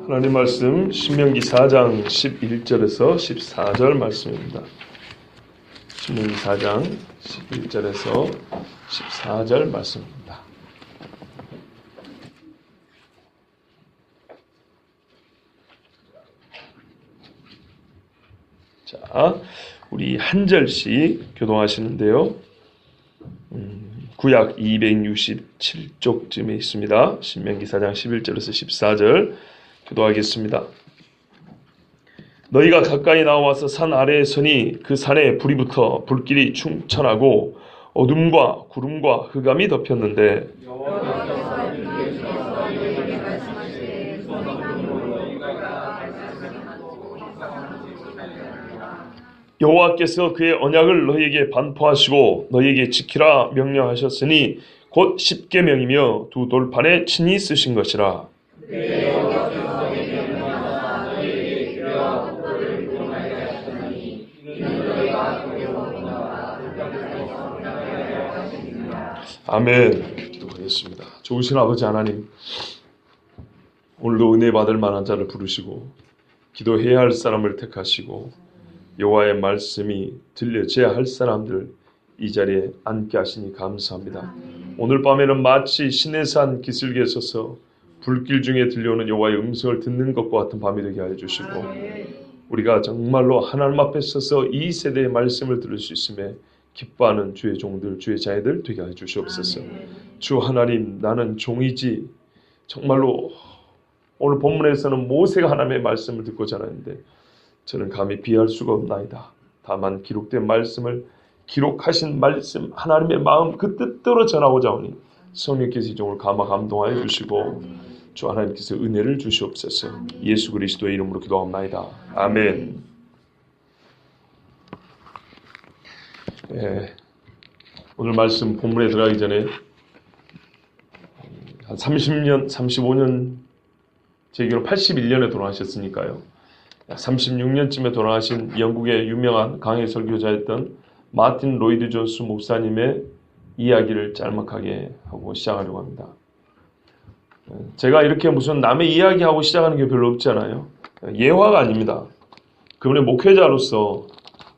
하나님 말씀 신명기 4장 11절에서 14절 말씀입니다. 신명기 4장 11절에서 14절 말씀입니다. 자, 우리 한 절씩 교동하시는데요. 구약 267쪽쯤에 있습니다. 신명기 4장 11절에서 14절 교도하겠습니다. 너희가 가까이 나와서 산 아래에 서니 그 산에 불이 붙어 불길이 충천하고 어둠과 구름과 흑암이 덮였는데 여호와께서 그의 언약을 너희에게 반포하시고 너희에게 지키라 명령하셨으니 곧 십계명이며 두 돌판에 친히 쓰신 것이라. 아멘. 기도하겠습니다. 좋으신 아버지 하나님, 오늘도 은혜 받을 만한 자를 부르시고 기도해야 할 사람을 택하시고 여호와의 말씀이 들려져야 할 사람들 이 자리에 앉게 하시니 감사합니다. 오늘 밤에는 마치 시내산 기슭에 서서 불길 중에 들려오는 여호와의 음성을 듣는 것과 같은 밤이 되게 하여 주시고 우리가 정말로 하나님 앞에 서서 이 세대의 말씀을 들을 수 있음에 기뻐하는 주의 종들, 주의 자녀들 되게 하여 주시옵소서. 주 하나님, 나는 종이지. 정말로 오늘 본문에서는 모세가 하나님의 말씀을 듣고자 하는데 저는 감히 비할 수가 없나이다. 다만 기록된 말씀을 기록하신 말씀 하나님의 마음 그 뜻대로 전하고자 하니 성령께서 이 종을 감화 감동하여 주시고 주 하나님께서 은혜를 주시옵소서. 예수 그리스도의 이름으로 기도합나이다. 아멘. 오늘 말씀 본문에 들어가기 전에 한 30년, 35년, 제 기로 81년에 돌아가셨으니까요. 36년쯤에 돌아가신 영국의 유명한 강해 설교자였던 마틴 로이드 존스 목사님의 이야기를 짤막하게 하고 시작하려고 합니다. 제가 이렇게 무슨 남의 이야기하고 시작하는 게 별로 없잖아요. 예화가 아닙니다. 그분의 목회자로서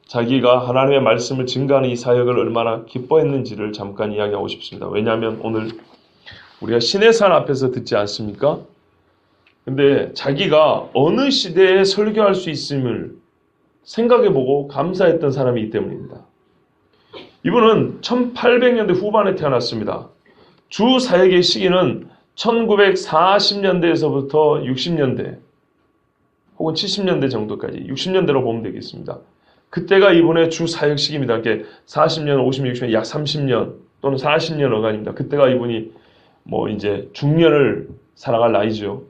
자기가 하나님의 말씀을 증거하는 이 사역을 얼마나 기뻐했는지를 잠깐 이야기하고 싶습니다. 왜냐하면 오늘 우리가 시내산 앞에서 듣지 않습니까? 근데 자기가 어느 시대에 설교할 수 있음을 생각해보고 감사했던 사람이기 때문입니다. 이분은 1800년대 후반에 태어났습니다. 주 사역의 시기는 1940년대에서부터 60년대 혹은 70년대 정도까지 60년대로 보면 되겠습니다. 그때가 이분의 주 사역 시기입니다. 이렇게 40년, 50년, 60년, 약 30년 또는 40년 어간입니다. 그때가 이분이 이제 중년을 살아갈 나이죠.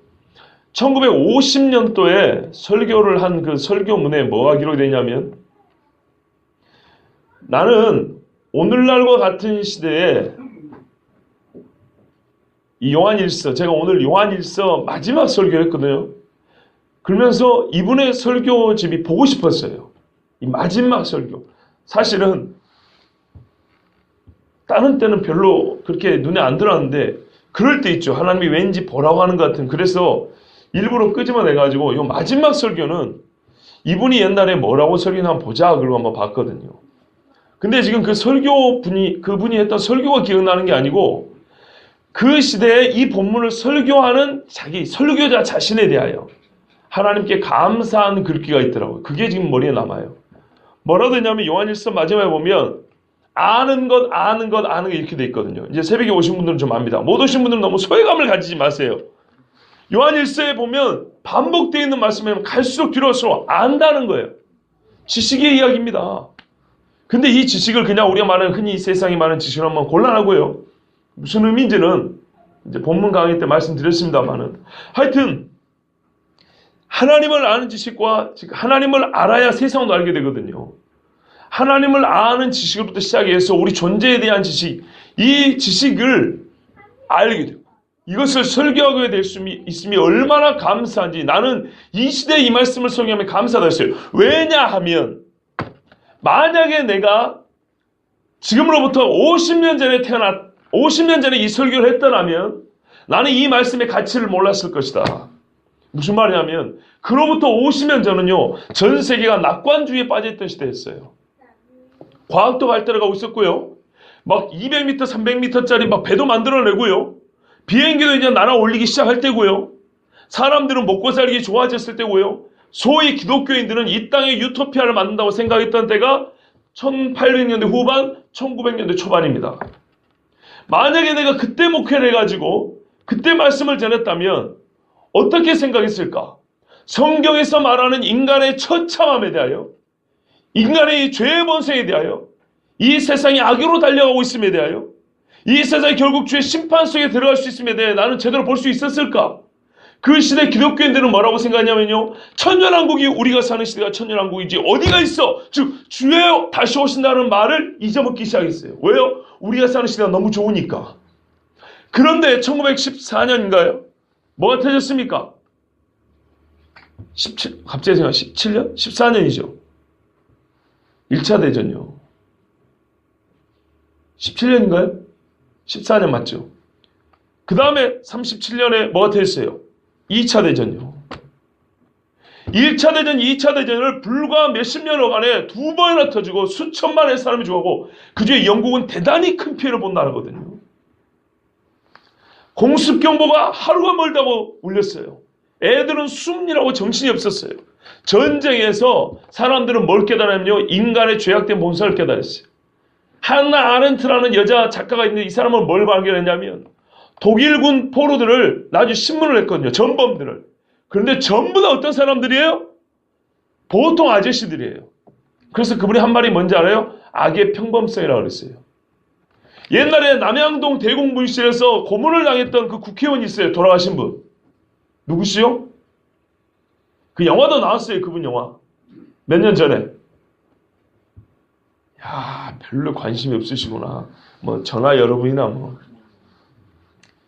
1950년도에 설교를 한 그 설교문에 뭐가 기록이 되냐면 나는 오늘날과 같은 시대에 이 요한일서, 제가 오늘 요한일서 마지막 설교를 했거든요. 그러면서 이분의 설교집이 보고 싶었어요. 이 마지막 설교. 사실은 다른 때는 별로 그렇게 눈에 안 들어왔는데 그럴 때 있죠. 하나님이 왠지 보라고 하는 것 같은. 그래서 일부러 끄집어내가지고 이 마지막 설교는 이분이 옛날에 뭐라고 설교나 한번 보자 그러고 한번 봤거든요. 근데 지금 그 그분이 했던 설교가 기억나는 게 아니고 그 시대에 이 본문을 설교하는 자기 설교자 자신에 대하여 하나님께 감사하는 글귀가 있더라고요. 그게 지금 머리에 남아요. 뭐라고 되냐면 요한일서 마지막에 보면 아는 것 이렇게 돼 있거든요. 이제 새벽에 오신 분들은 좀 압니다. 못 오신 분들은 너무 소외감을 가지지 마세요. 요한일서에 보면 반복되어 있는 말씀에 갈수록 뒤로 갈수록 안다는 거예요. 지식의 이야기입니다. 근데 이 지식을 그냥 우리가 말하는 흔히 세상에 말하는 지식을 하면 곤란하고요. 무슨 의미인지는 이제 본문 강의 때 말씀드렸습니다만은 하여튼 하나님을 아는 지식과 하나님을 알아야 세상도 알게 되거든요. 하나님을 아는 지식부터 시작해서 우리 존재에 대한 지식, 이 지식을 알게 되고 이것을 설교하게 될 수 있음이 얼마나 감사한지 나는 이 시대에 이 말씀을 설교하면 감사하다 했어요. 왜냐하면 만약에 내가 지금으로부터 50년 전에 이 설교를 했더라면 나는 이 말씀의 가치를 몰랐을 것이다. 무슨 말이냐면 그로부터 50년 전은요. 전 세계가 낙관주의에 빠져있던 시대였어요. 과학도 발달하고 있었고요. 막 200m, 300m짜리 막 배도 만들어내고요. 비행기도 이제 날아 올리기 시작할 때고요. 사람들은 먹고 살기 좋아졌을 때고요. 소위 기독교인들은 이 땅에 유토피아를 만든다고 생각했던 때가 1800년대 후반, 1900년대 초반입니다. 만약에 내가 그때 목회를 해가지고 그때 말씀을 전했다면 어떻게 생각했을까? 성경에서 말하는 인간의 처참함에 대하여, 인간의 죄의 본성에 대하여, 이 세상이 악으로 달려가고 있음에 대하여, 이 세상이 결국 주의 심판 속에 들어갈 수 있음에 대해 나는 제대로 볼 수 있었을까? 그 시대 기독교인들은 뭐라고 생각하냐면요. 천년왕국이 우리가 사는 시대가 천년왕국이지 어디가 있어? 즉 주여 다시 오신다는 말을 잊어먹기 시작했어요. 왜요? 우리가 사는 시대가 너무 좋으니까. 그런데 1914년인가요? 뭐가 터졌습니까? 갑자기 생각 17년? 14년이죠. 1차 대전요. 17년인가요? 14년 맞죠? 그 다음에 37년에 뭐가 터졌어요? 2차 대전요. 1차 대전, 2차 대전을 불과 몇십 년여간에 두 번이나 터지고 수천만의 사람이 죽었고 그중에 영국은 대단히 큰 피해를 본 나라거든요. 공습경보가 하루가 멀다고 울렸어요. 애들은 숨이라고 정신이 없었어요. 전쟁에서 사람들은 뭘 깨달았냐면요. 인간의 죄악된 본성을 깨달았어요. 한나 아렌트라는 여자 작가가 있는데 이 사람은 뭘 발견했냐면 독일군 포로들을 나중에 신문을 했거든요. 전범들을. 그런데 전부 다 어떤 사람들이에요? 보통 아저씨들이에요. 그래서 그분이 한 말이 뭔지 알아요? 악의 평범성이라고 그랬어요. 옛날에 남양동 대공분실에서 고문을 당했던 그 국회의원이 있어요. 돌아가신 분. 누구시요? 그 영화도 나왔어요. 그분 영화. 몇 년 전에. 야, 별로 관심이 없으시구나. 뭐 전화 여러분이나 뭐.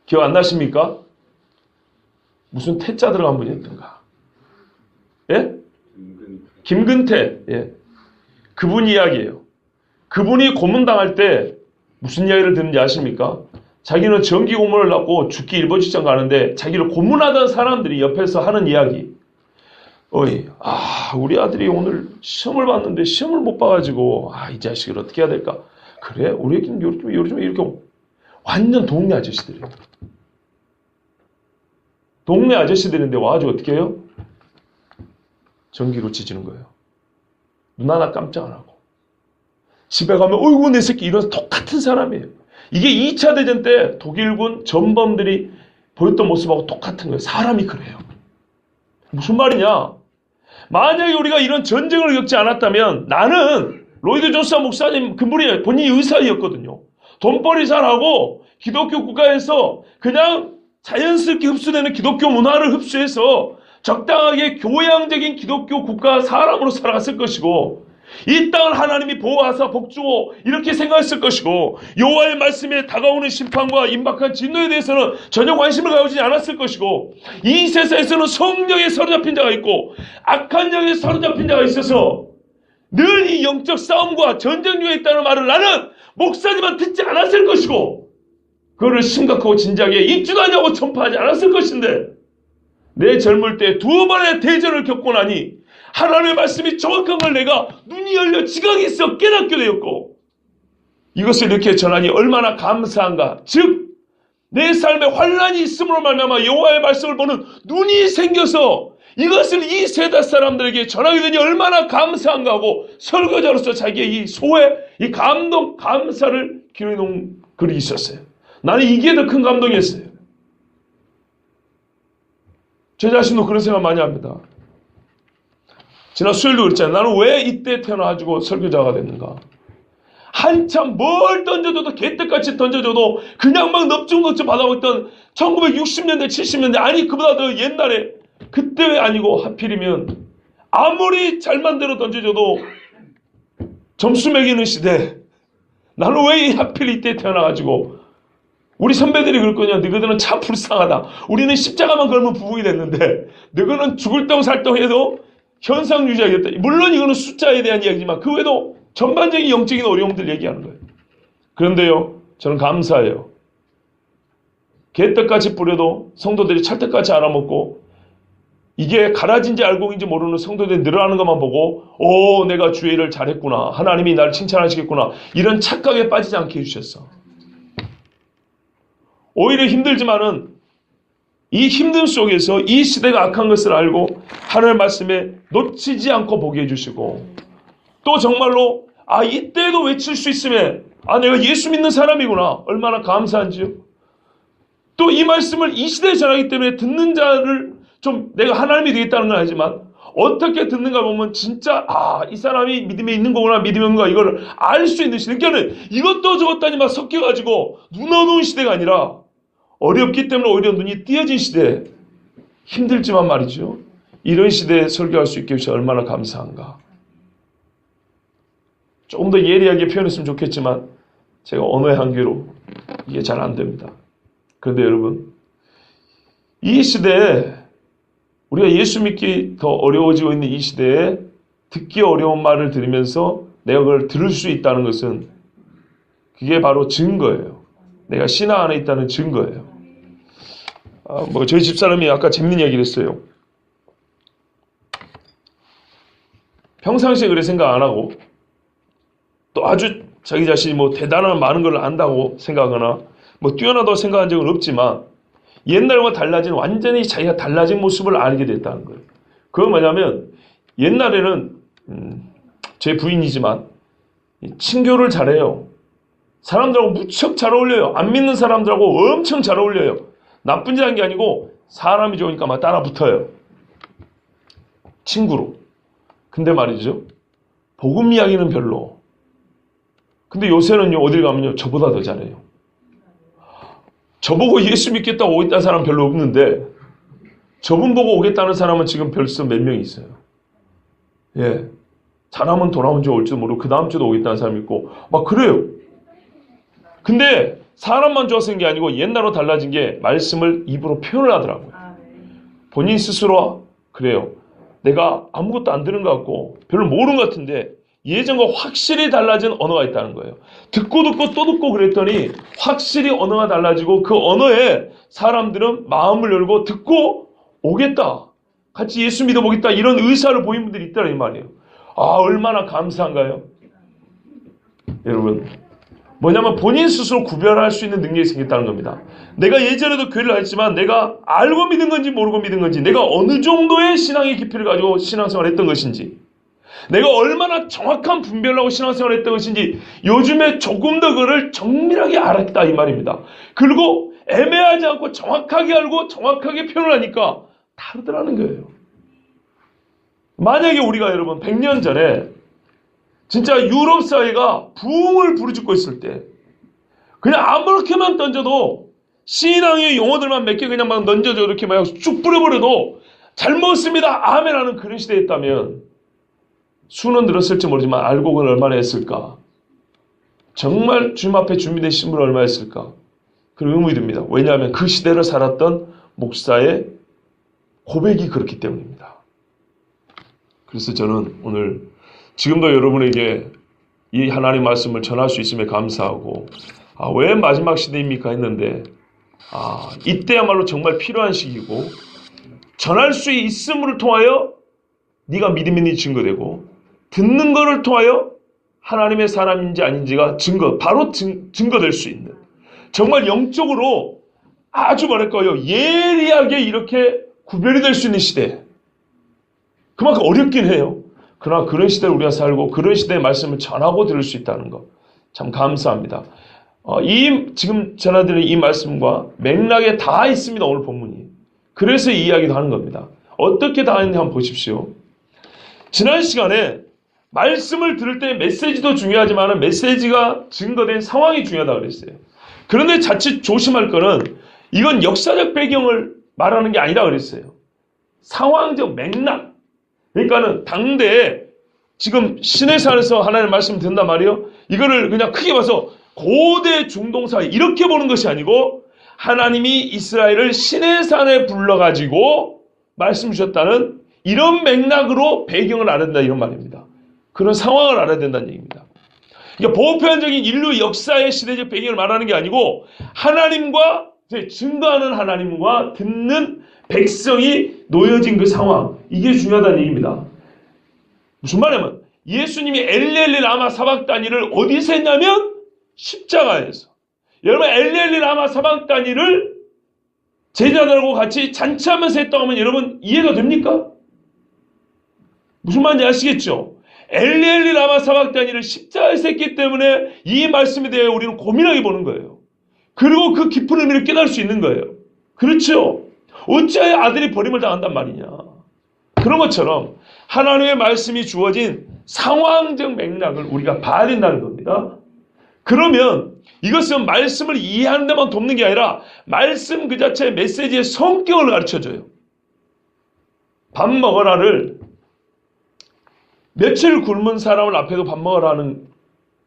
기억 안 나십니까? 무슨 태자 들어간 분이었던가. 예? 김근태. 예. 그분 이야기예요. 그분이 고문당할 때 무슨 이야기를 듣는지 아십니까? 자기는 정기 고문을 받고 죽기 일보 직전 가는데 자기를 고문하던 사람들이 옆에서 하는 이야기. 어이, 우리 아들이 오늘 시험을 봤는데 시험을 못 봐가지고 이 자식을 어떻게 해야 될까? 그래? 우리 애기는 요즘 이렇게 완전 동네 아저씨들이에요. 동네 아저씨들인데 와가지고 어떻게 해요? 전기로 찢는 거예요. 눈 하나 깜짝 안 하고. 집에 가면 어이구 내 새끼 이런 똑같은 사람이에요. 이게 2차 대전 때 독일군 전범들이 보였던 모습하고 똑같은 거예요. 사람이 그래요. 무슨 말이냐? 만약에 우리가 이런 전쟁을 겪지 않았다면 나는 로이드 존스 목사님 그분이 본인이 의사였거든요. 돈벌이 잘하고 기독교 국가에서 그냥 자연스럽게 흡수되는 기독교 문화를 흡수해서 적당하게 교양적인 기독교 국가 사람으로 살아갔을 것이고 이 땅을 하나님이 보호하사 복주고 이렇게 생각했을 것이고 여호와의 말씀에 다가오는 심판과 임박한 진노에 대해서는 전혀 관심을 가지지 않았을 것이고 이 세상에서는 성령에 사로잡힌 자가 있고 악한 영에 사로잡힌 자가 있어서 늘 이 영적 싸움과 전쟁 중에 있다는 말을 나는 목사님은 듣지 않았을 것이고 그거를 심각하고 진지하게 입지도 않냐고 전파하지 않았을 것인데 내 젊을 때 두 번의 대전을 겪고 나니 하나님의 말씀이 정확한 걸 내가 눈이 열려 지각이 있어 깨닫게 되었고 이것을 이렇게 전하니 얼마나 감사한가. 즉 내 삶에 환난이 있음으로 말미암아 여호와의 말씀을 보는 눈이 생겨서 이것을 이 세대 사람들에게 전하게 되니 얼마나 감사한가 하고 설교자로서 자기의 이 소회, 이 감동, 감사를 기록해 놓은 글이 있었어요. 나는 이게 더 큰 감동이었어요. 제 자신도 그런 생각 많이 합니다. 지난 수요일도 그랬잖아요. 나는 왜 이때 태어나가지고 설교자가 됐는가. 한참 뭘 던져줘도 개떡같이 던져줘도 그냥 막 넙죽넙죽 받아먹던 1960년대 70년대 아니 그보다 더 옛날에 그때 왜 아니고 하필이면 아무리 잘 만들어 던져줘도 점수 매기는 시대. 나는 왜 하필 이때 태어나가지고 우리 선배들이 그럴 거냐. 너희들은 참 불쌍하다. 우리는 십자가만 걸면 부흥이 됐는데 너희는 죽을 똥 살 똥 해도 현상 유지하겠다. 물론 이거는 숫자에 대한 이야기지만 그 외에도 전반적인 영적인 어려움들 얘기하는 거예요. 그런데요. 저는 감사해요. 개떡같이 뿌려도 성도들이 찰떡같이 알아먹고 이게 가라진지 알곡인지 모르는 성도들이 늘어나는 것만 보고 내가 주의 일을 잘했구나. 하나님이 나를 칭찬하시겠구나. 이런 착각에 빠지지 않게 해주셨어. 오히려 힘들지만은 이 힘듦 속에서 이 시대가 악한 것을 알고 하나님의 말씀에 놓치지 않고 보게 해주시고 또 정말로 이때도 외칠 수 있으면 내가 예수 믿는 사람이구나. 얼마나 감사한지요. 또 이 말씀을 이 시대에 전하기 때문에 듣는 자를 좀 내가 하나님이 되겠다는 건 아니지만 어떻게 듣는가 보면 진짜 이 사람이 믿음에 있는 거구나 믿음이 없는 거구나 이걸 알 수 있는 시대. 그러니까 이것도 저것도 아니 막 섞여가지고 눈 어두운 시대가 아니라 어렵기 때문에 오히려 눈이 띄어진 시대. 힘들지만 말이죠. 이런 시대에 설교할 수 있게 해주셔서 얼마나 감사한가. 조금 더 예리하게 표현했으면 좋겠지만 제가 언어의 한계로 이게 잘 안 됩니다. 그런데 여러분 이 시대에 우리가 예수 믿기 더 어려워지고 있는 이 시대에 듣기 어려운 말을 들으면서 내가 그걸 들을 수 있다는 것은 그게 바로 증거예요. 내가 신앙 안에 있다는 증거예요. 저희 집사람이 아까 재밌는 얘기를 했어요. 평상시에 그래 생각 안 하고 또 아주 자기 자신이 대단한 많은 걸 안다고 생각하거나 뛰어나다고 생각한 적은 없지만 옛날과 달라진 완전히 자기가 달라진 모습을 알게 됐다는 거예요. 그건 뭐냐면 옛날에는 제 부인이지만 친교를 잘해요. 사람들하고 무척 잘 어울려요. 안 믿는 사람들하고 엄청 잘 어울려요. 나쁜 짓 한 게 아니고 사람이 좋으니까 막 따라 붙어요. 친구로. 근데 말이죠. 복음 이야기는 별로. 근데 요새는요 어딜 가면요 저보다 더 잘해요. 저보고 예수 믿겠다고 오겠다는 사람 별로 없는데 저분 보고 오겠다는 사람은 지금 벌써 몇 명 있어요. 예, 잘하면 돌아온 지 올지도 모르고 그 다음 주도 오겠다는 사람이 있고 막 그래요. 근데 사람만 좋아서 게 아니고 옛날로 달라진 게 말씀을 입으로 표현을 하더라고요. 본인 스스로 그래요. 내가 아무것도 안 들은 것 같고 별로 모르는 것 같은데 예전과 확실히 달라진 언어가 있다는 거예요. 듣고 또 듣고 그랬더니 확실히 언어가 달라지고 그 언어에 사람들은 마음을 열고 듣고 오겠다. 같이 예수 믿어보겠다. 이런 의사를 보인 분들이 있다는 말이에요. 얼마나 감사한가요? 여러분 뭐냐면 본인 스스로 구별할 수 있는 능력이 생겼다는 겁니다. 내가 예전에도 교회를 했지만 내가 알고 믿은 건지 모르고 믿은 건지 내가 어느 정도의 신앙의 깊이를 가지고 신앙생활을 했던 것인지 내가 얼마나 정확한 분별을 하고 신앙생활을 했던 것인지 요즘에 조금 더 그를 정밀하게 알았다 이 말입니다. 그리고 애매하지 않고 정확하게 알고 정확하게 표현을 하니까 다르더라는 거예요. 만약에 우리가 여러분 100년 전에 진짜 유럽 사회가 부흥을 부르짖고 있을 때 그냥 아무렇게만 던져도 신앙의 용어들만 몇 개 그냥 막 던져줘 이렇게 막 쭉 뿌려버려도 잘 먹었습니다 아멘 하는 그런 시대였다면 수는 들었을지 모르지만 알곡은 얼마나 했을까? 정말 주님 앞에 준비된 신분을 얼마나 했을까? 그런 의문이 듭니다. 왜냐하면 그 시대를 살았던 목사의 고백이 그렇기 때문입니다. 그래서 저는 오늘 지금도 여러분에게 이 하나님 말씀을 전할 수 있음에 감사하고 왜 마지막 시대입니까 했는데 이때야말로 정말 필요한 시기고 전할 수 있음을 통하여 네가 믿음 있는 증거되고 듣는 것을 통하여 하나님의 사람인지 아닌지가 바로 증거될 수 있는 정말 영적으로 아주 뭐랄까요 예리하게 이렇게 구별이 될 수 있는 시대. 그만큼 어렵긴 해요. 그러나 그런 시대를 우리가 살고 그런 시대의 말씀을 전하고 들을 수 있다는 것 참 감사합니다. 지금 전해드리는 이 말씀과 맥락에 다 있습니다. 오늘 본문이. 그래서 이 이야기도 하는 겁니다. 어떻게 다 했는지 한번 보십시오. 지난 시간에 말씀을 들을 때 메시지도 중요하지만 메시지가 증거된 상황이 중요하다고 그랬어요. 그런데 자칫 조심할 거는 이건 역사적 배경을 말하는 게 아니라 그랬어요. 상황적 맥락. 그러니까는 당대에 지금 시내산에서 하나님의 말씀을 듣는단 말이에요. 이거를 그냥 크게 봐서 고대 중동사회 이렇게 보는 것이 아니고 하나님이 이스라엘을 시내산에 불러가지고 말씀 주셨다는 이런 맥락으로 배경을 알아야 된다 이런 말입니다. 그런 상황을 알아야 된다는 얘기입니다. 그러니까 보편적인 인류 역사의 시대적 배경을 말하는 게 아니고 하나님과 증거하는 하나님과 듣는 백성이 놓여진 그 상황, 이게 중요하다는 얘기입니다. 무슨 말이냐면 예수님이 엘리엘리 라마 사박다니를 어디서 했냐면 십자가에서. 여러분 엘리엘리 라마 사박다니를 제자들하고 같이 잔치하면서 했다고 하면 여러분 이해가 됩니까? 무슨 말인지 아시겠죠? 엘리엘리 라마 사박다니를 십자가에서 했기 때문에 이 말씀에 대해 우리는 고민하게 보는 거예요. 그리고 그 깊은 의미를 깨달을 수 있는 거예요. 그렇죠? 어찌하여 아들이 버림을 당한단 말이냐. 그런 것처럼 하나님의 말씀이 주어진 상황적 맥락을 우리가 봐야 된다는 겁니다. 그러면 이것은 말씀을 이해하는 데만 돕는 게 아니라 말씀 그 자체의 메시지의 성격을 가르쳐줘요. 밥 먹어라를 며칠 굶은 사람을 앞에서 밥 먹으라는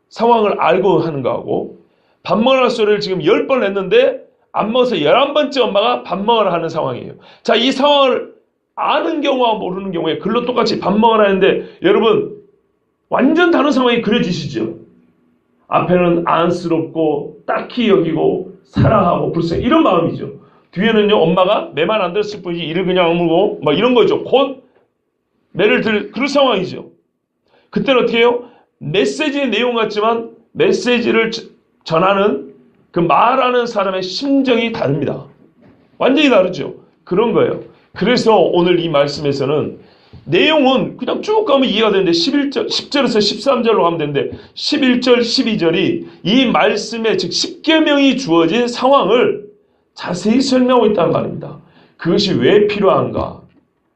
상황을 알고 하는 거하고 밥 먹으라 소리를 지금 10번 했는데 안 먹어서 11번째 엄마가 밥 먹으라 하는 상황이에요. 자, 이 상황을 아는 경우와 모르는 경우에 글로 똑같이 밥 먹으라 했는데 여러분 완전 다른 상황이 그려지시죠? 앞에는 안쓰럽고 딱히 여기고 사랑하고 불쌍 이런 마음이죠. 뒤에는요 엄마가 매만 안 들었을 뿐이지 이를 그냥 아물고 막 이런 거죠. 곧 매를 들 그런 상황이죠. 그때는 어떻게 해요? 메시지의 내용 같지만 메시지를 전하는 그 말하는 사람의 심정이 다릅니다. 완전히 다르죠. 그런 거예요. 그래서 오늘 이 말씀에서는 내용은 그냥 쭉 가면 이해가 되는데 10절에서 13절로 가면 되는데 11절, 12절이 이 말씀에 즉 십계명이 주어진 상황을 자세히 설명하고 있다는 말입니다. 그것이 왜 필요한가?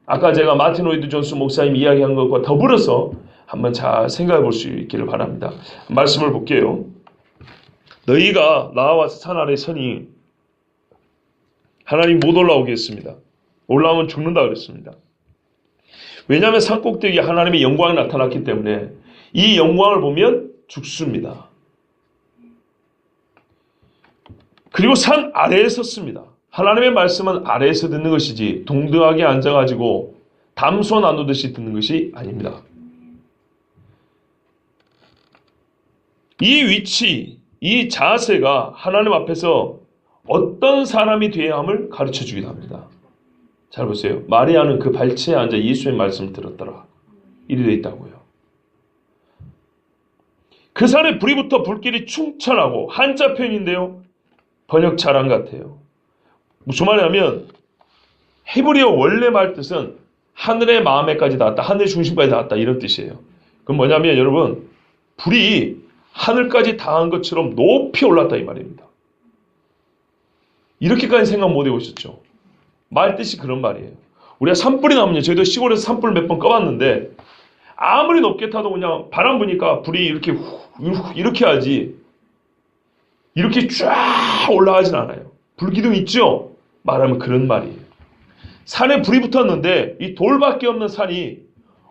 아까 제가 마틴 로이드 존스 목사님 이야기한 것과 더불어서 한번 잘 생각해 볼 수 있기를 바랍니다. 말씀을 볼게요. 너희가 나와서 산 아래 서니 하나님 못 올라오게 했습니다. 올라오면 죽는다 그랬습니다. 왜냐하면 산꼭대기에 하나님의 영광이 나타났기 때문에 이 영광을 보면 죽습니다. 그리고 산 아래에 섰습니다. 하나님의 말씀은 아래에서 듣는 것이지 동등하게 앉아가지고 담소 나누듯이 듣는 것이 아닙니다. 이 위치, 이 자세가 하나님 앞에서 어떤 사람이 되어야 함을 가르쳐 주기도 합니다. 잘 보세요. 마리아는 그 발치에 앉아 예수의 말씀을 들었더라. 이리 되어 있다고요. 그 산에 불이 붙어 불길이 충천하고 한자 표현인데요. 번역 잘한 것 같아요. 무슨 말이냐면 헤브리어 원래 말 뜻은 하늘의 마음에까지 닿았다. 하늘의 중심까지 닿았다. 이런 뜻이에요. 그럼 뭐냐면 여러분 불이 하늘까지 닿은 것처럼 높이 올랐다 이 말입니다. 이렇게까지 생각 못 해보셨죠? 말 뜻이 그런 말이에요. 우리가 산불이 나면요. 저희도 시골에서 산불 몇 번 꺼봤는데 아무리 높게 타도 그냥 바람 부니까 불이 이렇게 하지 이렇게 쫙 올라가진 않아요. 불기둥 있죠? 말하면 그런 말이에요. 산에 불이 붙었는데 이 돌밖에 없는 산이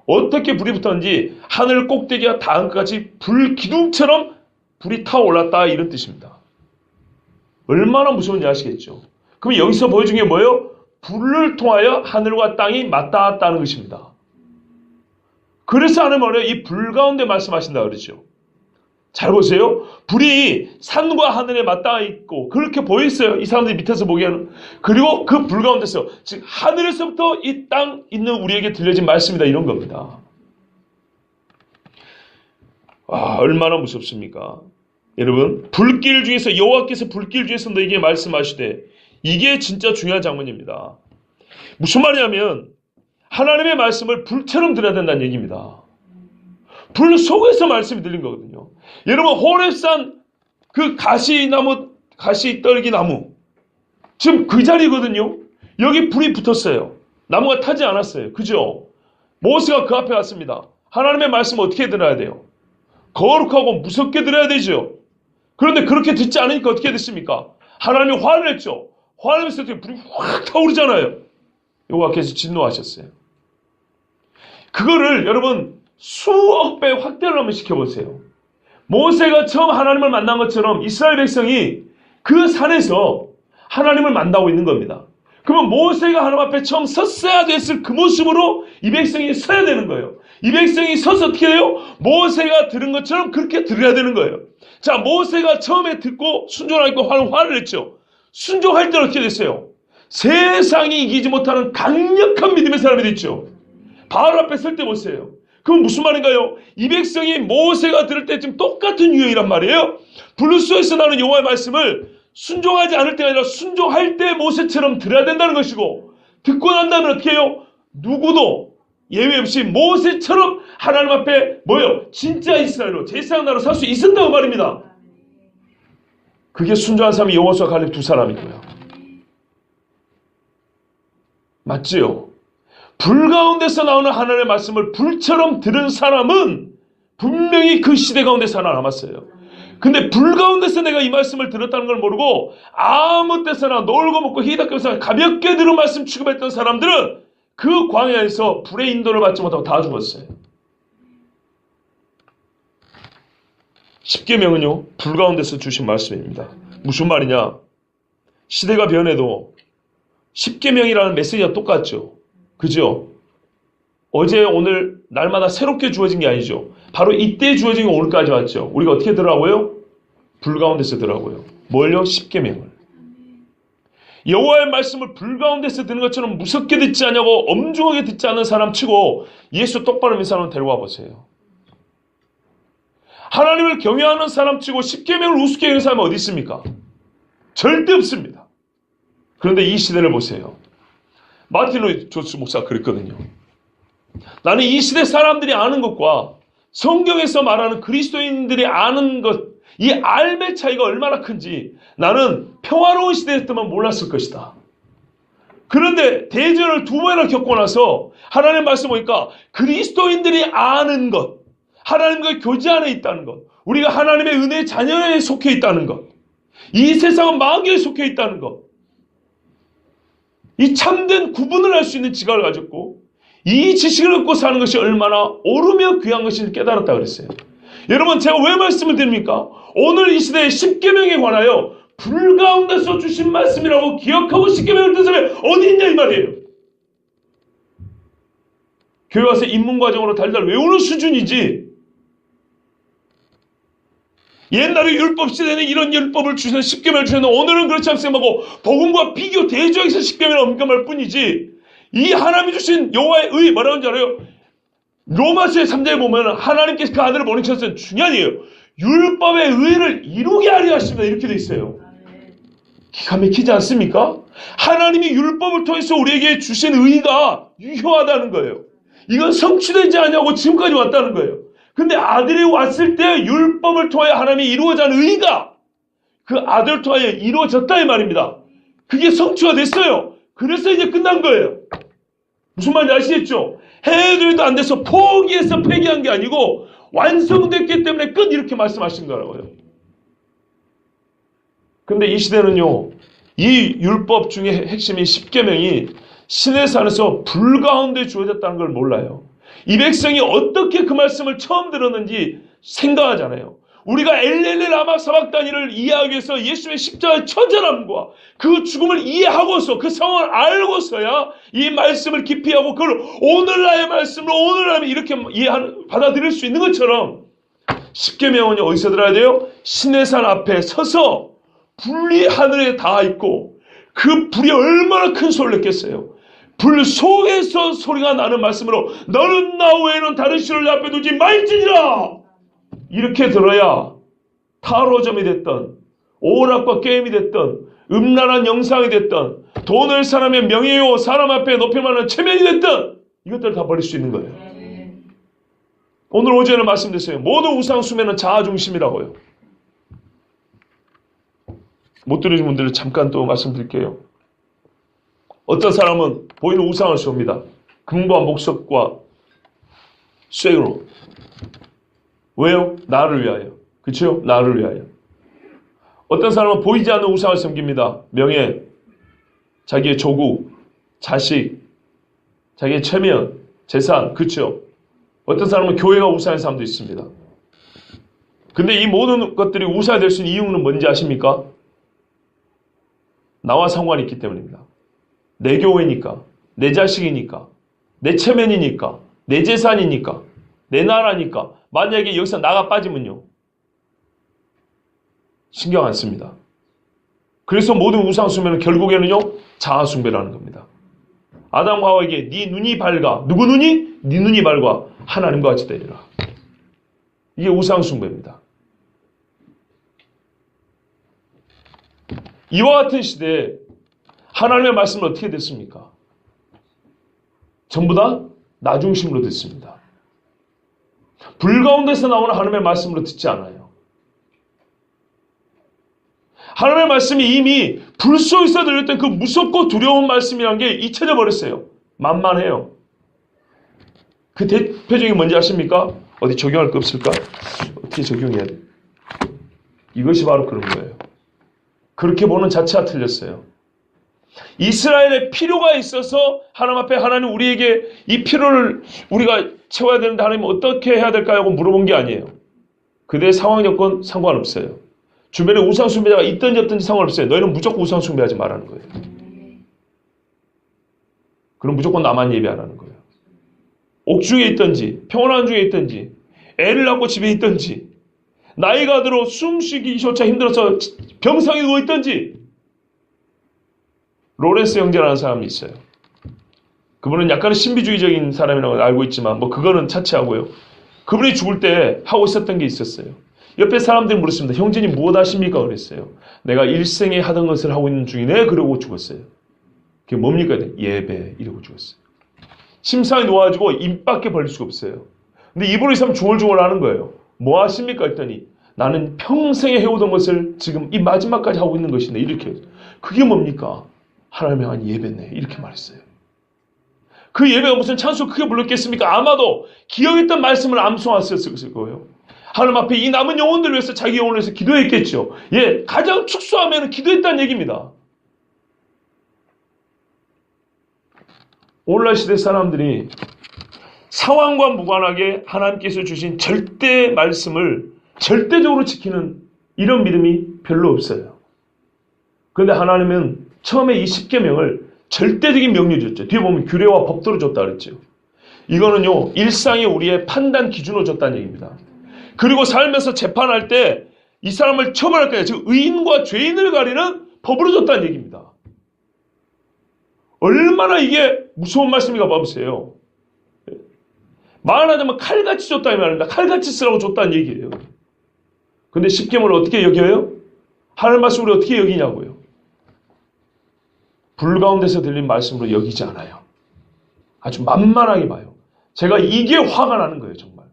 어떻게 불이 붙었는지 하늘 꼭대기가 닿은 것까지 불기둥처럼 불이 타올랐다 이런 뜻입니다. 얼마나 무서운지 아시겠죠? 그럼 여기서 보여준 게 뭐예요? 불을 통하여 하늘과 땅이 맞닿았다는 것입니다. 그래서 하나님 말해요. 이 불 가운데 말씀하신다 그러죠. 잘 보세요. 불이 산과 하늘에 맞닿아 있고 그렇게 보였어요. 이 사람들이 밑에서 보기에는. 그리고 그 불 가운데서 즉 하늘에서부터 이 땅 있는 우리에게 들려진 말씀이다 이런 겁니다. 와 얼마나 무섭습니까? 여러분 불길 중에서 여호와께서 불길 중에서 너에게 말씀하시되 이게 진짜 중요한 장면입니다. 무슨 말이냐면 하나님의 말씀을 불처럼 들어야 된다는 얘기입니다. 불 속에서 말씀이 들린 거거든요. 여러분 호렙산 그 가시떨기나무 지금 그 자리거든요. 여기 불이 붙었어요. 나무가 타지 않았어요. 그죠? 모세가 그 앞에 왔습니다. 하나님의 말씀 어떻게 들어야 돼요? 거룩하고 무섭게 들어야 되죠. 그런데 그렇게 듣지 않으니까 어떻게 됐습니까? 하나님이 화를 냈죠. 화를 냈을 때 불이 확 타오르잖아요. 여호와께서 진노하셨어요. 그거를 여러분 수억 배 확대를 한번 시켜보세요. 모세가 처음 하나님을 만난 것처럼 이스라엘 백성이 그 산에서 하나님을 만나고 있는 겁니다. 그러면 모세가 하나님 앞에 처음 섰어야 됐을 그 모습으로 이 백성이 서야 되는 거예요. 이 백성이 서서 어떻게 돼요? 모세가 들은 것처럼 그렇게 들어야 되는 거예요. 자, 모세가 처음에 듣고 순종하니까 화를 냈죠. 순종할 때는 어떻게 됐어요? 세상이 이기지 못하는 강력한 믿음의 사람이 됐죠. 바알 앞에 설 때 보세요. 그건 무슨 말인가요? 이 백성이 모세가 들을 때 지금 똑같은 유형이란 말이에요. 블루스에서 나오는 여호와의 말씀을 순종하지 않을 때가 아니라 순종할 때 모세처럼 들어야 된다는 것이고, 듣고 난 다음에 어떻게 해요? 누구도 예외 없이 모세처럼 하나님 앞에 뭐요? 진짜 이스라엘로 제사장 나라로 살 수 있었다고 말입니다. 그게 순종한 사람이 여호수아 갈렙 두 사람이고요. 맞지요? 불 가운데서 나오는 하나님의 말씀을 불처럼 들은 사람은 분명히 그 시대 가운데 살아남았어요. 근데 불 가운데서 내가 이 말씀을 들었다는 걸 모르고 아무 때서나 놀고 먹고 히다께서 가볍게 들은 말씀 취급했던 사람들은 그 광야에서 불의 인도를 받지 못하고 다 죽었어요. 십계명은요, 불 가운데서 주신 말씀입니다. 무슨 말이냐? 시대가 변해도 십계명이라는 메시지가 똑같죠. 그죠? 어제 오늘 날마다 새롭게 주어진 게 아니죠. 바로 이때 주어진 게 오늘까지 왔죠. 우리가 어떻게 들으라고요? 불 가운데서 들으라고요. 뭘요? 십계명을. 여호와의 말씀을 불 가운데서 듣는 것처럼 무섭게 듣지 않냐고 엄중하게 듣지 않는 사람 치고 예수 똑바로 믿는 사람을 데려와 보세요. 하나님을 경외하는 사람 치고 십계명을 우습게 여기는 사람은 어디 있습니까? 절대 없습니다. 그런데 이 시대를 보세요. 마틴 루이스 조스 목사가 그랬거든요. 나는 이 시대 사람들이 아는 것과 성경에서 말하는 그리스도인들이 아는 것, 이 알의 차이가 얼마나 큰지 나는 평화로운 시대였다면 몰랐을 것이다. 그런데 대전을 두 번이나 겪고 나서 하나님 말씀 보니까 그리스도인들이 아는 것, 하나님과 교제 안에 있다는 것, 우리가 하나님의 은혜의 자녀에 속해 있다는 것, 이 세상은 마귀에 속해 있다는 것, 이 참된 구분을 할 수 있는 지각을 가졌고 이 지식을 갖고 사는 것이 얼마나 옳으며 귀한 것인지 깨달았다 그랬어요. 여러분, 제가 왜 말씀을 드립니까? 오늘 이 시대의 십계명에 관하여 불 가운데서 주신 말씀이라고 기억하고 십계명을 듣는 사람이 어디 있냐 이 말이에요. 교회 와서 입문과정으로 달달 외우는 수준이지, 옛날에 율법 시대에는 이런 율법을 주셔서 십계명을 주셨는데 오늘은 그렇지 않습니까? 복음과 비교 대조해서 십계명을 엄격할 뿐이지, 이 하나님이 주신 여호와의 의 뭐라는 줄 알아요? 로마서의 3장에 보면 하나님께서 그 아들을 보내셨을 때 중요해요. 율법의 의를 이루게 하려 하십니다. 이렇게 돼 있어요. 기가 막히지 않습니까? 하나님이 율법을 통해서 우리에게 주신 의가 유효하다는 거예요. 이건 성취되지 않냐고 지금까지 왔다는 거예요. 근데 아들이 왔을 때 율법을 통하여 하나님이 이루어져 하는 의가 그 아들을 통하여 이루어졌다 이 말입니다. 그게 성취가 됐어요. 그래서 이제 끝난 거예요. 무슨 말인지 아시겠죠? 해도 해도 안 돼서 포기해서 폐기한 게 아니고 완성됐기 때문에 끝, 이렇게 말씀하신 거라고요. 근데 이 시대는요, 이 율법 중에 핵심인 십계명이 신의 산에서 불 가운데 주어졌다는 걸 몰라요. 이 백성이 어떻게 그 말씀을 처음 들었는지 생각하잖아요. 우리가 엘렐레 라마 사박다니를 이해하기 위해서 예수의 십자가의 처절함과 그 죽음을 이해하고서 그 상황을 알고서야 이 말씀을 깊이 하고 그걸 오늘날의 말씀으로 오늘날 이렇게 받아들일 수 있는 것처럼 십계명은 어디서 들어야 돼요? 신의 산 앞에 서서 불이 하늘에 닿아 있고 그 불이 얼마나 큰 소리를 냈겠어요. 불 속에서 소리가 나는 말씀으로 너는 나 외에는 다른 신을 내 앞에 두지 말지니라, 이렇게 들어야 타로점이 됐던 오락과 게임이 됐던 음란한 영상이 됐던 돈을 사람의 명예요 사람 앞에 높일만한 체면이 됐던 이것들을 다 버릴 수 있는 거예요. 오늘 오전에 말씀드렸어요. 모든 우상 숭배는 자아 중심이라고요. 못 들으신 분들은 잠깐 또 말씀드릴게요. 어떤 사람은 보이는 우상을 쏩니다. 금과 목석과 쇠로. 왜요? 나를 위하여. 그렇죠? 나를 위하여. 어떤 사람은 보이지 않는 우상을 섬깁니다. 명예, 자기의 조국, 자식, 자기의 체면, 재산. 그렇죠? 어떤 사람은 교회가 우상인 사람도 있습니다. 근데 이 모든 것들이 우상이 될 수 있는 이유는 뭔지 아십니까? 나와 상관이 있기 때문입니다. 내 교회니까, 내 자식이니까, 내 체면이니까, 내 재산이니까, 내 나라니까. 만약에 여기서 나가 빠지면요, 신경 안 씁니다. 그래서 모든 우상 숭배는 결국에는요, 자아숭배라는 겁니다. 아담과 하와에게 네 눈이 밝아. 누구 눈이? 네 눈이 밝아. 하나님과 같이 되리라. 이게 우상숭배입니다. 이와 같은 시대에 하나님의 말씀은 어떻게 됐습니까? 전부 다 나 중심으로 듣습니다. 불 가운데서 나오는 하나님의 말씀으로 듣지 않아요. 하나님의 말씀이 이미 불 속에서 들렸던 그 무섭고 두려운 말씀이라는 게 잊혀져 버렸어요. 만만해요. 그 대표적인 게 뭔지 아십니까? 어디 적용할 거 없을까? 어떻게 적용해야 돼? 이것이 바로 그런 거예요. 그렇게 보는 자체가 틀렸어요. 이스라엘의 필요가 있어서 하나님 앞에 하나님 우리에게 이 필요를 우리가 채워야 되는데 하나님 어떻게 해야 될까요? 하고 물어본 게 아니에요. 그들의 상황 여건 상관없어요. 주변에 우상숭배자가 있든지 없든지 상관없어요. 너희는 무조건 우상숭배하지 말라는 거예요. 그럼 무조건 나만 예배하라는 거예요. 옥중에 있든지 평온한 중에 있든지 애를 낳고 집에 있든지 나이가 들어 숨쉬기조차 힘들어서 병상에 누워있든지. 로렌스 형제라는 사람이 있어요. 그분은 약간의 신비주의적인 사람이라고 알고 있지만 뭐 그거는 차치하고요. 그분이 죽을 때 하고 있었던 게 있었어요. 옆에 사람들이 물었습니다. 형제님 무엇 하십니까? 그랬어요. 내가 일생에 하던 것을 하고 있는 중이네. 그러고 죽었어요. 그게 뭡니까? 예배. 이러고 죽었어요. 침상에 누워가지고 입밖에 벌릴 수가 없어요. 근데 입으로 있으면 중얼중얼 하는 거예요. 뭐 하십니까? 했더니 나는 평생에 해오던 것을 지금 이 마지막까지 하고 있는 것인데 이렇게. 그게 뭡니까? 하나님의 향한 예배네. 이렇게 말했어요. 그 예배가 무슨 찬송 크게 불렀겠습니까? 아마도 기억했던 말씀을 암송했을 거예요. 하나님 앞에 이 남은 영혼들을 위해서 자기 영혼을 위해서 기도했겠죠. 예, 가장 축소하면 기도했다는 얘기입니다. 오늘날 시대 사람들이 상황과 무관하게 하나님께서 주신 절대 말씀을 절대적으로 지키는 이런 믿음이 별로 없어요. 그런데 하나님은 처음에 이 10계명을 절대적인 명령이었죠. 뒤에 보면 규례와 법도로 줬다 그랬죠. 이거는요, 일상의 우리의 판단 기준으로 줬다는 얘기입니다. 그리고 살면서 재판할 때 이 사람을 처벌할 때 즉 의인과 죄인을 가리는 법으로 줬다는 얘기입니다. 얼마나 이게 무서운 말씀인가 봐보세요. 말하자면 칼같이 줬다는 말입니다. 칼같이 쓰라고 줬다는 얘기예요. 근데 10계명을 어떻게 여겨요? 하나님 말씀을 어떻게 여기냐고요. 불 가운데서 들린 말씀으로 여기지 않아요. 아주 만만하게 봐요. 제가 이게 화가 나는 거예요. 정말.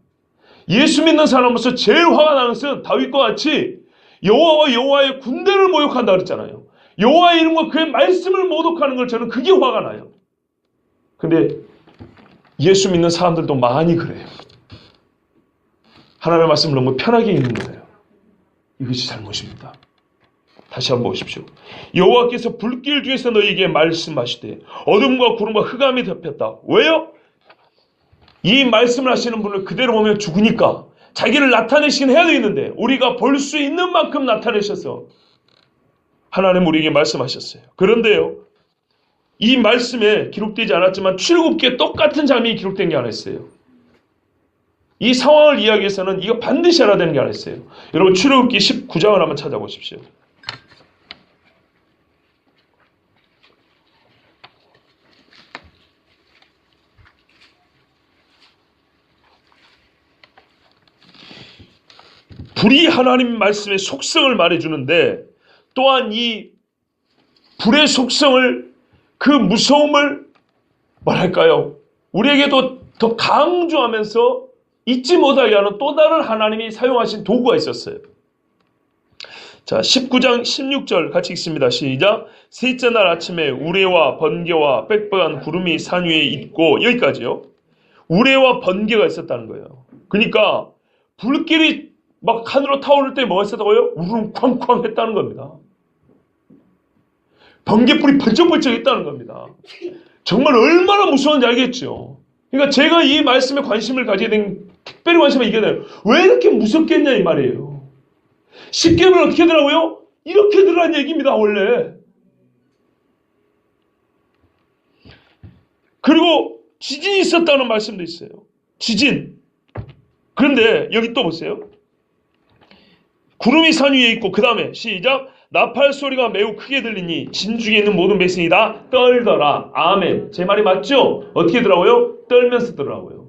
예수 믿는 사람으로서 제일 화가 나는 것은 다윗과 같이 여호와와 여호와의 군대를 모욕한다 그랬잖아요. 여호와의 이름과 그의 말씀을 모독하는 걸 저는 그게 화가 나요. 근데 예수 믿는 사람들도 많이 그래요. 하나님의 말씀을 너무 편하게 읽는 거예요. 이것이 잘못입니다. 다시 한번 보십시오. 여호와께서 불길 중에서 너희에게 말씀하시되 어둠과 구름과 흑암이 덮였다. 왜요? 이 말씀을 하시는 분을 그대로 보면 죽으니까 자기를 나타내시긴 해야 되는데 우리가 볼 수 있는 만큼 나타내셔서 하나님 우리에게 말씀하셨어요. 그런데요, 이 말씀에 기록되지 않았지만 출애굽기에 똑같은 장면이 기록된 게 하나 있어요. 이 상황을 이야기해서는 이거 반드시 알아야 되는 게 하나 있어요. 여러분 출애굽기 19장을 한번 찾아보십시오. 불이 하나님 말씀의 속성을 말해주는데 또한 이 불의 속성을 그 무서움을 뭐랄까요? 우리에게도 더 강조하면서 잊지 못하게 하는 또 다른 하나님이 사용하신 도구가 있었어요. 자, 19장 16절 같이 읽습니다. 시작. 셋째 날 아침에 우레와 번개와 빽빽한 구름이 산 위에 있고 여기까지요. 우레와 번개가 있었다는 거예요. 그러니까 불길이 막 하늘로 타오를 때 뭐가 있었다고요? 우르릉 쾅쾅 했다는 겁니다. 번개불이 번쩍번쩍 했다는 겁니다. 정말 얼마나 무서운지 알겠죠? 그러니까 제가 이 말씀에 관심을 가지게 된, 특별히 관심을 이게 돼요. 왜 이렇게 무섭겠냐 이 말이에요. 10계명은 어떻게 되라고요? 이렇게 들으라는 얘기입니다, 원래. 그리고 지진이 있었다는 말씀도 있어요. 지진. 그런데 여기 또 보세요. 구름이 산 위에 있고 그 다음에 시작. 나팔 소리가 매우 크게 들리니 진중에 있는 모든 백성이 다 떨더라. 아멘. 제 말이 맞죠? 어떻게 더라고요? 떨면서 더라고요.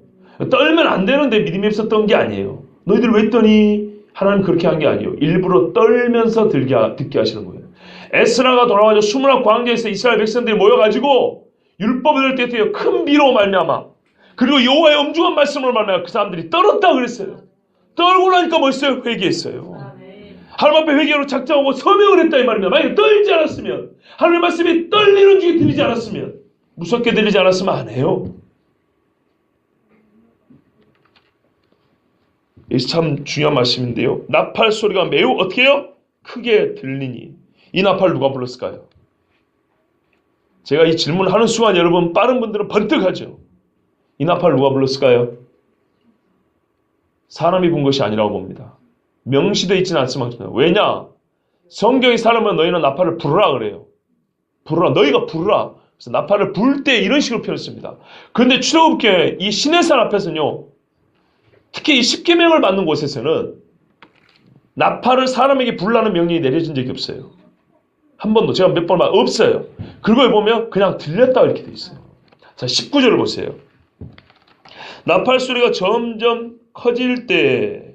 떨면 안 되는데 믿음이 없었던 게 아니에요. 너희들 왜 떠니? 하나님 그렇게 한 게 아니에요. 일부러 떨면서 듣게 하시는 거예요. 에스라가 돌아와서 수문학 광야에서 이스라엘 백성들이 모여가지고 율법을 들 때에 큰 비로 말미암아 그리고 여호와의 엄중한 말씀을 말미암아 그 사람들이 떨었다 그랬어요. 떨고 나니까 뭐 했어요? 회개했어요. 하나님 앞에 회개로 작정하고 서명을 했다 이 말입니다. 만약에 떨지 않았으면 하나님의 말씀이 떨리는 중에 들리지 않았으면 무섭게 들리지 않았으면 안 해요. 이게 참 중요한 말씀인데요. 나팔 소리가 매우 어떻게 해요? 크게 들리니 이 나팔 누가 불렀을까요? 제가 이 질문하는 순간 여러분 빠른 분들은 번뜩하죠. 이 나팔 누가 불렀을까요? 사람이 분 것이 아니라고 봅니다. 명시되어 있지는 않지만 왜냐? 성경의 사람은 너희는 나팔을 부르라 그래요. 부르라. 너희가 부르라. 그래서 나팔을 불 때 이런 식으로 표현했습니다. 그런데 출애굽기에 이 시내산 앞에서는요. 특히 이 십계명을 받는 곳에서는 나팔을 사람에게 불라는 명령이 내려진 적이 없어요. 한 번도 제가 몇 번 없어요. 그걸 보면 그냥 들렸다 이렇게 돼 있어요. 자, 19절을 보세요. 나팔 소리가 점점 커질 때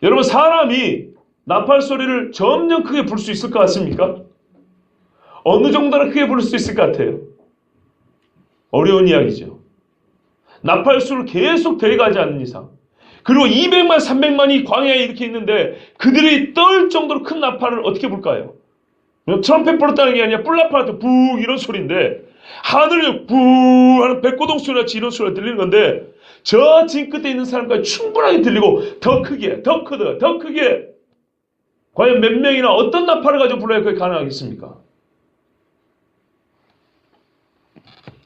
여러분 사람이 나팔 소리를 점점 크게 부를 수 있을 것 같습니까? 어느 정도나 크게 부를 수 있을 것 같아요? 어려운 이야기죠. 나팔 소리를 계속 데려가지 않는 이상 그리고 200만 300만이 광야에 이렇게 있는데 그들이 떨 정도로 큰 나팔을 어떻게 불까요? 트럼펫 불었다는 게 아니라 뿔나팔한테 북 이런 소리인데 하늘에 북 하는 백고동 소리같이 이런 소리가 들리는 건데 저 진 끝에 있는 사람까지 충분하게 들리고 더 크게 더 크게 과연 몇 명이나 어떤 나팔을 가지고 불러야 그게 가능하겠습니까?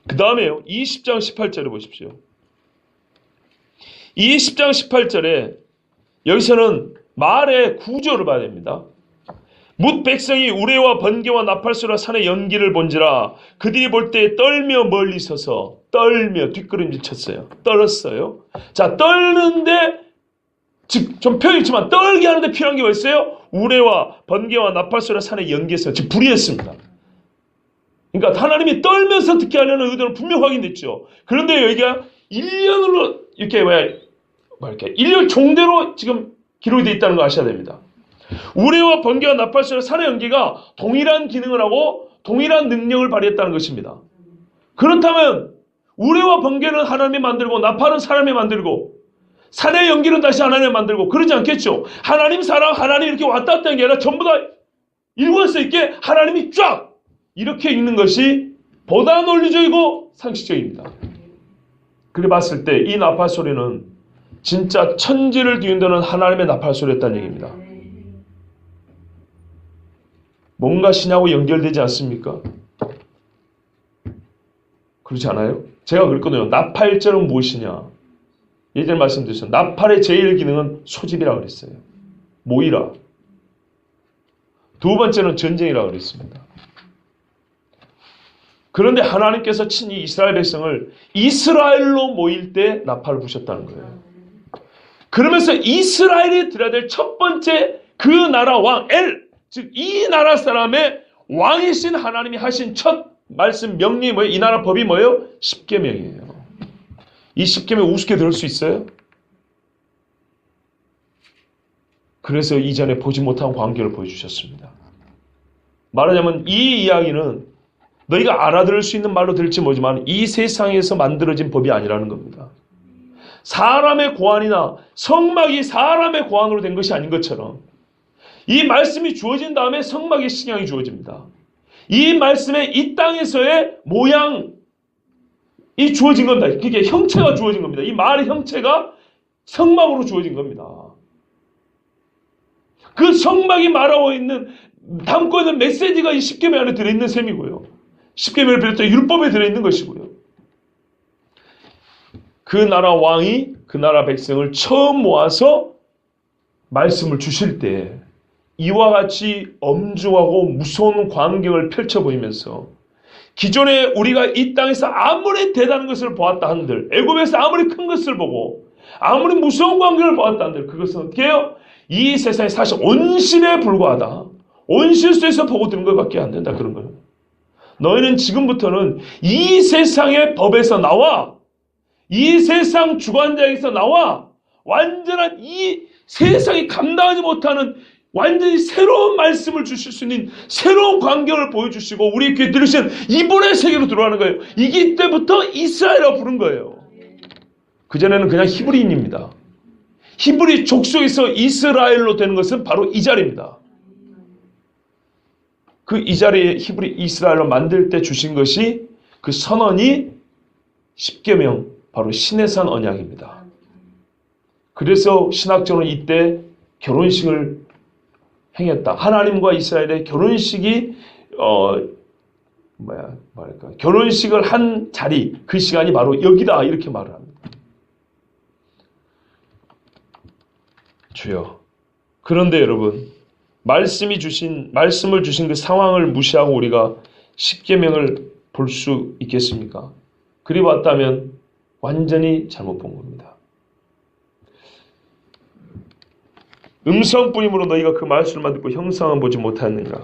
그 다음에요. 20장 18절에 보십시오. 20장 18절에 여기서는 말의 구조를 봐야 됩니다. 뭇 백성이 우레와 번개와 나팔소리와 산의 연기를 본지라 그들이 볼 때 떨며 멀리 서서 떨며 뒷걸음질 쳤어요. 떨었어요. 자, 떨는데 즉 좀 표현했지만 떨게 하는데 필요한 게 뭐였어요? 우레와 번개와 나팔소리와 산의 연기였어요. 즉 불이었습니다. 그러니까 하나님이 떨면서 듣게 하려는 의도는 분명 확인됐죠. 그런데 여기가 1년으로 이렇게 이렇게 1년 종대로 지금 기록이 되어 있다는 거 아셔야 됩니다. 우레와 번개와 나팔소리와 산의 연기가 동일한 기능을 하고 동일한 능력을 발휘했다는 것입니다. 그렇다면 우레와 번개는 하나님이 만들고 나팔은 사람이 만들고 산의 연기는 다시 하나님이 만들고 그러지 않겠죠. 하나님 사람 하나님 이렇게 왔다 갔다 하는 게 아니라 전부 다 일관성 있게 하나님이 쫙 이렇게 있는 것이 보다 논리적이고 상식적입니다. 그래 봤을 때 이 나팔 소리는 진짜 천지를 뒤흔드는 하나님의 나팔 소리였다는 얘기입니다. 뭔가 신하고 연결되지 않습니까? 그렇지 않아요? 제가 그랬거든요. 나팔절은 무엇이냐? 예전에 말씀드렸어요. 나팔의 제일 기능은 소집이라고 그랬어요. 모이라. 두 번째는 전쟁이라고 그랬습니다. 그런데 하나님께서 친히 이스라엘 백성을 이스라엘로 모일 때 나팔을 부셨다는 거예요. 그러면서 이스라엘이 들어야 될 첫 번째 그 나라 왕 즉 이 나라 사람의 왕이신 하나님이 하신 첫 말씀 명령이 뭐예요? 이 나라 법이 뭐예요? 십계명이에요. 이 십계명 우습게 들을 수 있어요? 그래서 이전에 보지 못한 광경을 보여주셨습니다. 말하자면 이 이야기는 너희가 알아들을 수 있는 말로 들을지 모르지만 이 세상에서 만들어진 법이 아니라는 겁니다. 사람의 고안이나 성막이 사람의 고안으로 된 것이 아닌 것처럼 이 말씀이 주어진 다음에 성막의 식양이 주어집니다. 이 말씀에 이 땅에서의 모양이 주어진 겁니다. 그게 형체가 주어진 겁니다. 이 말의 형체가 성막으로 주어진 겁니다. 그 성막이 말하고 있는 담고 있는 메시지가 이 십계명 안에 들어있는 셈이고요. 십계명을 비롯해 율법에 들어있는 것이고요. 그 나라 왕이 그 나라 백성을 처음 모아서 말씀을 주실 때 이와 같이 엄중하고 무서운 광경을 펼쳐 보이면서 기존에 우리가 이 땅에서 아무리 대단한 것을 보았다 한들 애굽에서 아무리 큰 것을 보고 아무리 무서운 광경을 보았다 한들 그것은 어떻게 해요? 이 세상에 사실 온신에 불과하다. 온 실수에서 보고 드는 것밖에 안 된다. 그런 거예요. 너희는 지금부터는 이 세상의 법에서 나와, 이 세상 주관자에서 나와, 완전한 이 세상이 감당하지 못하는 완전히 새로운 말씀을 주실 수 있는 새로운 광경을 보여주시고 우리 귀에 들으신 이분의 세계로 들어가는 거예요. 이기 때부터 이스라엘이라고 부른 거예요. 그전에는 그냥 히브리인입니다. 히브리 족속에서 이스라엘로 되는 것은 바로 이 자리입니다. 그 이 자리에 히브리 이스라엘로 만들 때 주신 것이 그 선언이 십계명, 바로 시내산 언약입니다. 그래서 신학적으로 이때 결혼식을 행했다. 하나님과 이스라엘의 결혼식이 결혼식을 한 자리, 그 시간이 바로 여기다 이렇게 말을 합니다. 주여. 그런데 여러분, 말씀을 주신 그 상황을 무시하고 우리가 십계명을 볼 수 있겠습니까? 그리 봤다면 완전히 잘못 본 겁니다. 음성뿐이므로 너희가 그 말씀만 듣고 형상은 보지 못하였는가?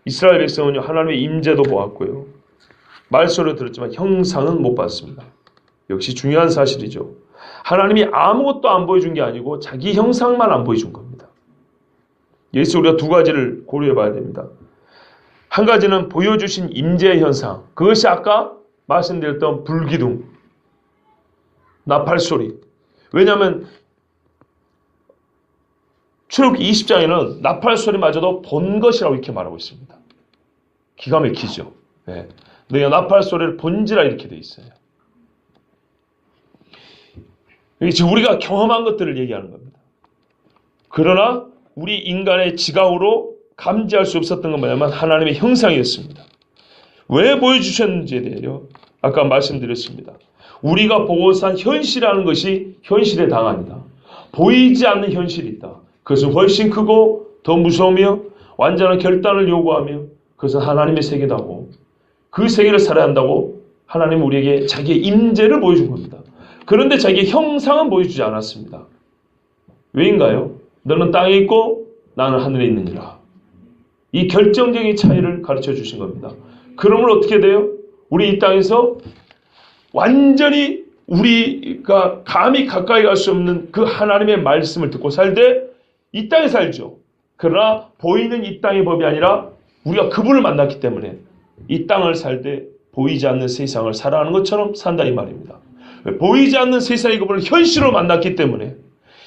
이스라엘 백성은요, 하나님의 임재도 보았고요, 말소를 들었지만 형상은 못 봤습니다. 역시 중요한 사실이죠. 하나님이 아무것도 안 보여준 게 아니고 자기 형상만 안 보여준 겁니다. 여기서 우리가 두 가지를 고려해 봐야 됩니다. 한 가지는 보여주신 임재의 현상, 그것이 아까 말씀드렸던 불기둥, 나팔소리. 왜냐하면 출애굽기 20장에는 나팔소리마저도 본 것이라고 이렇게 말하고 있습니다. 기가 막히죠. 네. 너희가 나팔소리를 본지라 이렇게 되어 있어요. 이게 지금 우리가 경험한 것들을 얘기하는 겁니다. 그러나 우리 인간의 지각으로 감지할 수 없었던 건 뭐냐면 하나님의 형상이었습니다. 왜 보여주셨는지에 대해요, 아까 말씀드렸습니다. 우리가 보고 산 현실이라는 것이 현실의 당합니다. 보이지 않는 현실이 있다. 그것은 훨씬 크고 더 무서우며 완전한 결단을 요구하며 그것은 하나님의 세계다고, 그 세계를 살아야 한다고 하나님은 우리에게 자기의 임재를 보여준 겁니다. 그런데 자기의 형상은 보여주지 않았습니다. 왜인가요? 너는 땅에 있고 나는 하늘에 있느니라. 이 결정적인 차이를 가르쳐 주신 겁니다. 그러면 어떻게 돼요? 우리 이 땅에서 완전히 우리가 감히 가까이 갈 수 없는 그 하나님의 말씀을 듣고 살 때 이 땅에 살죠. 그러나 보이는 이 땅의 법이 아니라 우리가 그분을 만났기 때문에 이 땅을 살 때 보이지 않는 세상을 살아가는 것처럼 산다 이 말입니다. 보이지 않는 세상의 그분을 현실로 만났기 때문에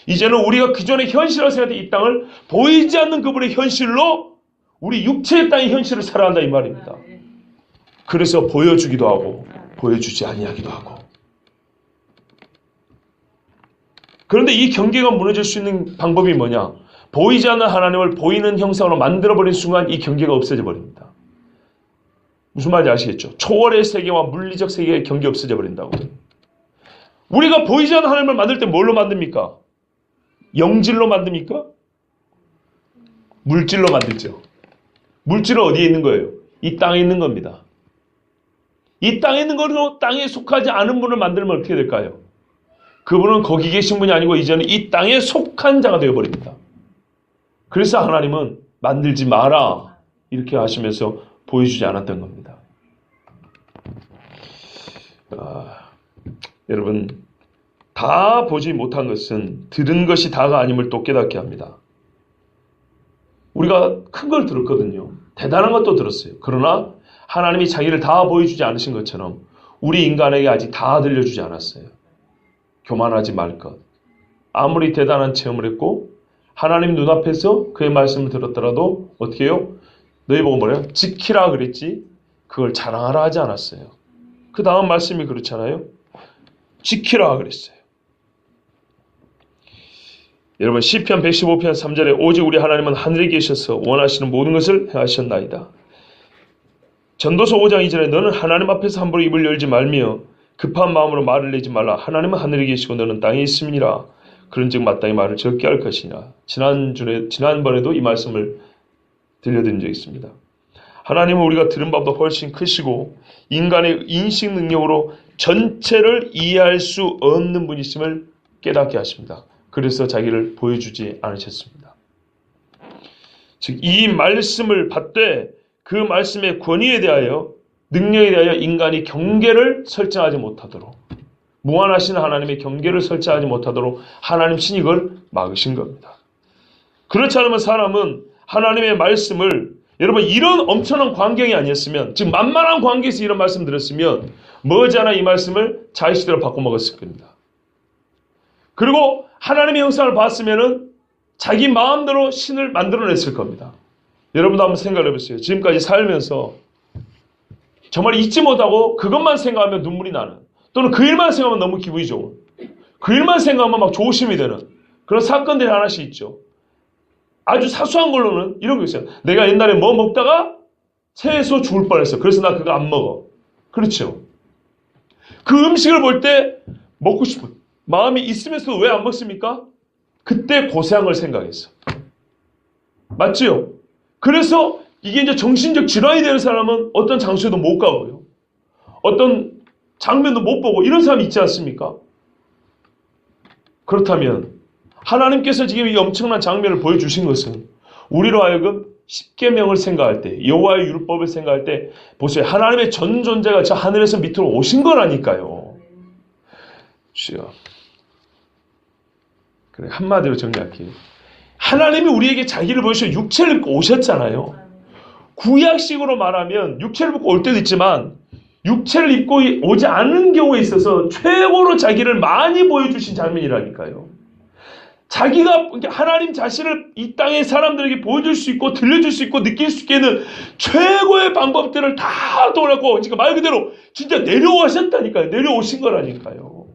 이제는 우리가 기존의 현실을 생각했던 이 땅을 보이지 않는 그분의 현실로 우리 육체의 땅의 현실을 살아간다 이 말입니다. 그래서 보여주기도 하고 보여주지 아니하기도 하고. 그런데 이 경계가 무너질 수 있는 방법이 뭐냐? 보이지 않는 하나님을 보이는 형상으로 만들어버린 순간 이 경계가 없어져 버립니다. 무슨 말인지 아시겠죠? 초월의 세계와 물리적 세계의 경계 없어져 버린다고. 우리가 보이지 않는 하나님을 만들 때 뭘로 만듭니까? 영질로 만듭니까? 물질로 만들죠. 물질은 어디에 있는 거예요? 이 땅에 있는 겁니다. 이 땅에 있는 거로 땅에 속하지 않은 분을 만들면 어떻게 될까요? 그분은 거기 계신 분이 아니고 이제는 이 땅에 속한 자가 되어버립니다. 그래서 하나님은 만들지 마라 이렇게 하시면서 보여주지 않았던 겁니다. 여러분, 다 보지 못한 것은 들은 것이 다가 아님을 또 깨닫게 합니다. 우리가 큰 걸 들었거든요. 대단한 것도 들었어요. 그러나 하나님이 자기를 다 보여주지 않으신 것처럼 우리 인간에게 아직 다 들려주지 않았어요. 교만하지 말 것. 아무리 대단한 체험을 했고 하나님 눈앞에서 그의 말씀을 들었더라도 어떻게 해요? 너희 보고 뭐래요? 지키라 그랬지 그걸 자랑하라 하지 않았어요. 그 다음 말씀이 그렇잖아요. 지키라 그랬어요. 여러분, 시편 115편 3절에 오직 우리 하나님은 하늘에 계셔서 원하시는 모든 것을 행하셨나이다. 전도서 5장 2절에 너는 하나님 앞에서 함부로 입을 열지 말며 급한 마음으로 말을 내지 말라. 하나님은 하늘에 계시고 너는 땅에 있음이니라. 그런즉 마땅히 말을 적게 할 것이냐. 지난번에도 이 말씀을 들려드린 적이 있습니다. 하나님은 우리가 들은 바보다 훨씬 크시고 인간의 인식 능력으로 전체를 이해할 수 없는 분이심을 깨닫게 하십니다. 그래서 자기를 보여주지 않으셨습니다. 즉 이 말씀을 받되 그 말씀의 권위에 대하여 능력에 대하여 인간이 경계를 설정하지 못하도록 무한하신 하나님의 경계를 설정하지 못하도록 하나님 신이 이걸 막으신 겁니다. 그렇지 않으면 사람은 하나님의 말씀을 여러분 이런 엄청난 광경이 아니었으면 즉 만만한 광경에서 이런 말씀 들었으면 머지않아 이 말씀을 자의식대로 바꿔먹었을 겁니다. 그리고 하나님의 형상을 봤으면은 자기 마음대로 신을 만들어냈을 겁니다. 여러분도 한번 생각해 보세요. 지금까지 살면서 정말 잊지 못하고 그것만 생각하면 눈물이 나는 또는 그 일만 생각하면 너무 기분이 좋은 그 일만 생각하면 막 조심이 되는 그런 사건들이 하나씩 있죠. 아주 사소한 걸로는 이런 거 있어요. 내가 옛날에 뭐 먹다가 체해서 죽을 뻔했어. 그래서 나 그거 안 먹어. 그렇죠. 그 음식을 볼 때 먹고 싶은 마음이 있으면서도 왜 안 먹습니까? 그때 고생한 걸 생각했어. 맞지요? 그래서 이게 이제 정신적 질환이 되는 사람은 어떤 장소에도 못 가고요. 어떤 장면도 못 보고 이런 사람이 있지 않습니까? 그렇다면 하나님께서 지금 이 엄청난 장면을 보여주신 것은 우리로 하여금 십계명을 생각할 때 여호와의 율법을 생각할 때 보세요. 하나님의 전 존재가 저 하늘에서 밑으로 오신 거라니까요. 주여. 그래 한마디로 정리할게요. 하나님이 우리에게 자기를 보여주셔 육체를 입고 오셨잖아요. 구약식으로 말하면 육체를 입고 올 때도 있지만 육체를 입고 오지 않는 경우에 있어서 최고로 자기를 많이 보여주신 장면이라니까요. 자기가 하나님 자신을 이 땅의 사람들에게 보여줄 수 있고 들려줄 수 있고 느낄 수 있게 하는 최고의 방법들을 다 돌았고 지금 말 그대로 진짜 내려오셨다니까요. 내려오신 거라니까요.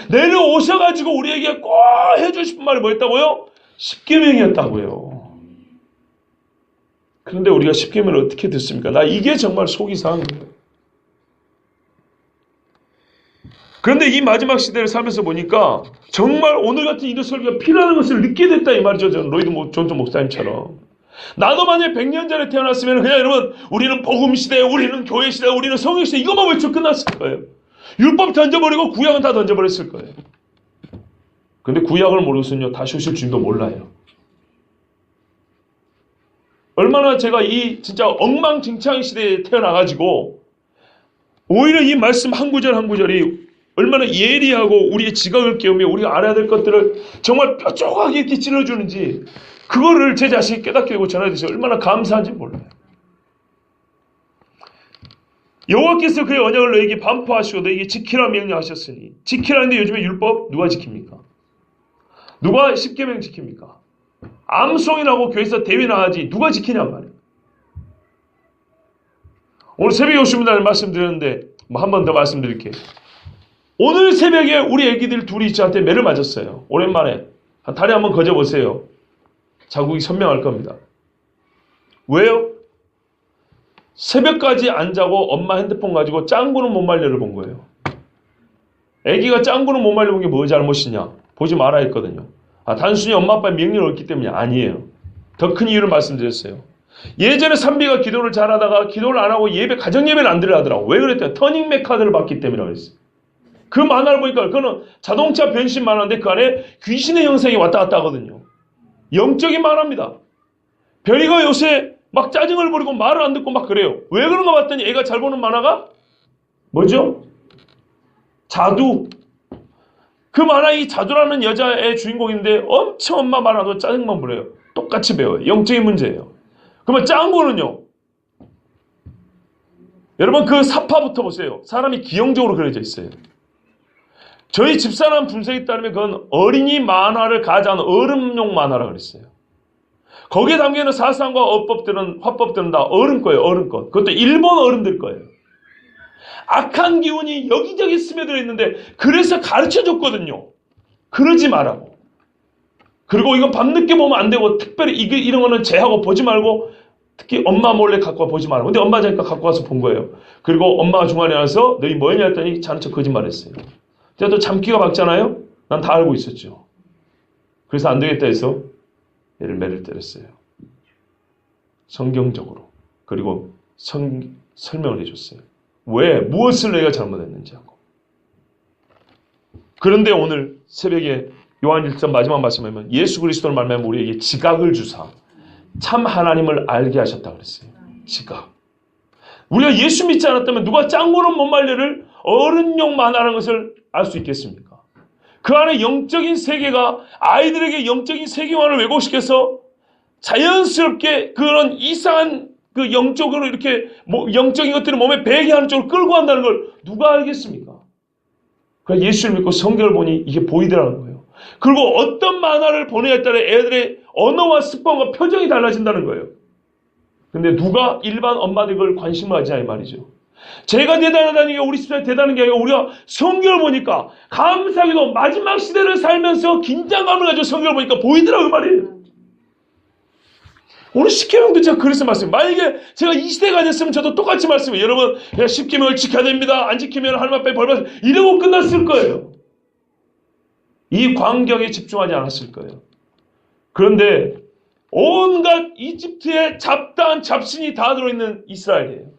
내려오셔가지고 우리에게 꼭 해주고 싶은 말이 뭐였다고요? 십계명이었다고요. 그런데 우리가 십계명을 어떻게 듣습니까? 나 이게 정말 속이 상한 거예요. 그런데 이 마지막 시대를 살면서 보니까 정말 오늘 같은 이런 설교가 필요한 것을 느끼게 됐다 이 말이죠. 저는 로이드 존슨 목사님처럼. 나도 만약에 100년 전에 태어났으면 그냥 여러분 우리는 복음시대, 우리는 교회시대, 우리는 성령시대 이것만 외쳐 끝났을 거예요. 율법 던져버리고 구약은 다 던져버렸을 거예요. 근데 구약을 모르고서는요 다시 오실 줄도 몰라요. 얼마나 제가 이 진짜 엉망진창 시대에 태어나가지고 오히려 이 말씀 한 구절 한 구절이 얼마나 예리하고 우리의 지각을 깨우며 우리가 알아야 될 것들을 정말 뾰족하게 이렇게 찔러주는지 그거를 제 자신이 깨닫게 되고 전하듯이 얼마나 감사한지 몰라요. 여호와께서 그의 언약을 너에게 반포하시고 너에게 지키라 명령하셨으니 지키라는데 요즘에 율법 누가 지킵니까? 누가 십계명 지킵니까? 암송이라고 교회에서 대회 나가지 누가 지키냔 말이에요. 오늘 새벽에 오신 분들 말씀드렸는데 한 번 더 말씀드릴게요. 오늘 새벽에 우리 애기들 둘이 저한테 매를 맞았어요. 오랜만에. 다리 한번 거저보세요. 자국이 선명할 겁니다. 왜요? 새벽까지 안 자고 엄마 핸드폰 가지고 짱구는 못 말려를 본 거예요. 애기가 짱구는 못 말려 본 게 뭐 잘못이냐? 보지 말아 했거든요. 단순히 엄마 아빠의 명령을 얻기 때문이 아니에요. 더 큰 이유를 말씀드렸어요. 예전에 삼비가 기도를 잘하다가 기도를 안 하고 예배, 가정예배를 안 드려 하더라고. 왜 그랬대요? 터닝맥 카드를 받기 때문이라고 했어요. 그 만화를 보니까 그거는 자동차 변신 만화인데 그 안에 귀신의 형상이 왔다 갔다 하거든요. 영적인 만화입니다. 별이가 요새 막 짜증을 부리고 말을 안 듣고 막 그래요. 왜 그런가 봤더니 애가 잘 보는 만화가 뭐죠? 자두. 그 만화의 자두라는 여자의 주인공인데 엄청 엄마 말하고 짜증만 부려요. 똑같이 배워요. 영적인 문제예요. 그러면 짱구는요. 여러분 그 사파부터 보세요. 사람이 기형적으로 그려져 있어요. 저희 집사람 분석에 따르면 그건 어린이 만화를 가져간 어른용 만화라고 그랬어요. 거기에 담겨있는 사상과 어법들은, 화법들은 다 어른 거예요. 어른 것. 그것도 일본 어른들 거예요. 악한 기운이 여기저기 스며들어 있는데 그래서 가르쳐줬거든요. 그러지 말라고. 그리고 이건 밤늦게 보면 안 되고 특별히 이런 거는 제하고 보지 말고 특히 엄마 몰래 갖고 와 보지 말라고. 근데 엄마 자니까 갖고 와서 본 거예요. 그리고 엄마가 중간에 와서 너희 뭐냐 했더니 자는 척 거짓말했어요. 제가 또 잠기가 막잖아요. 난 다 알고 있었죠. 그래서 안 되겠다 해서 얘를 매를 때렸어요. 성경적으로. 그리고 설명을 해줬어요. 왜? 무엇을 내가 잘못했는지 하고. 그런데 오늘 새벽에 요한 1장 마지막 말씀하면 예수 그리스도를 말하면 우리에게 지각을 주사 참 하나님을 알게 하셨다 그랬어요. 지각. 우리가 예수 믿지 않았다면 누가 짱구는 못 말려를 어른용 만화라는 것을 알 수 있겠습니까? 그 안에 영적인 세계가 아이들에게 영적인 세계관을 왜곡시켜서 자연스럽게 그런 이상한 그 영적으로 이렇게 영적인 것들을 몸에 배게 하는 쪽으로 끌고 간다는 걸 누가 알겠습니까? 그러니까 예수를 믿고 성경을 보니 이게 보이더라는 거예요. 그리고 어떤 만화를 보내냐에 따라 애들의 언어와 습관과 표정이 달라진다는 거예요. 근데 누가 일반 엄마들 그걸 관심을 하지 않아요 말이죠. 제가 대단하다는 게 우리 집사람이 대단한 게 아니라 우리가 성경을 보니까 감사하게도 마지막 시대를 살면서 긴장감을 가지고 성경을 보니까 보이더라고요 말이에요. 오늘 십계명도 제가 그래서 말씀해요. 만약에 제가 이 시대가 아니었으면 저도 똑같이 말씀해요. 여러분 십계명을 지켜야 됩니다. 안 지키면 하나님 앞에 벌받아 이러고 끝났을 거예요. 이 광경에 집중하지 않았을 거예요. 그런데 온갖 이집트의 잡다한 잡신이 다 들어있는 이스라엘이에요.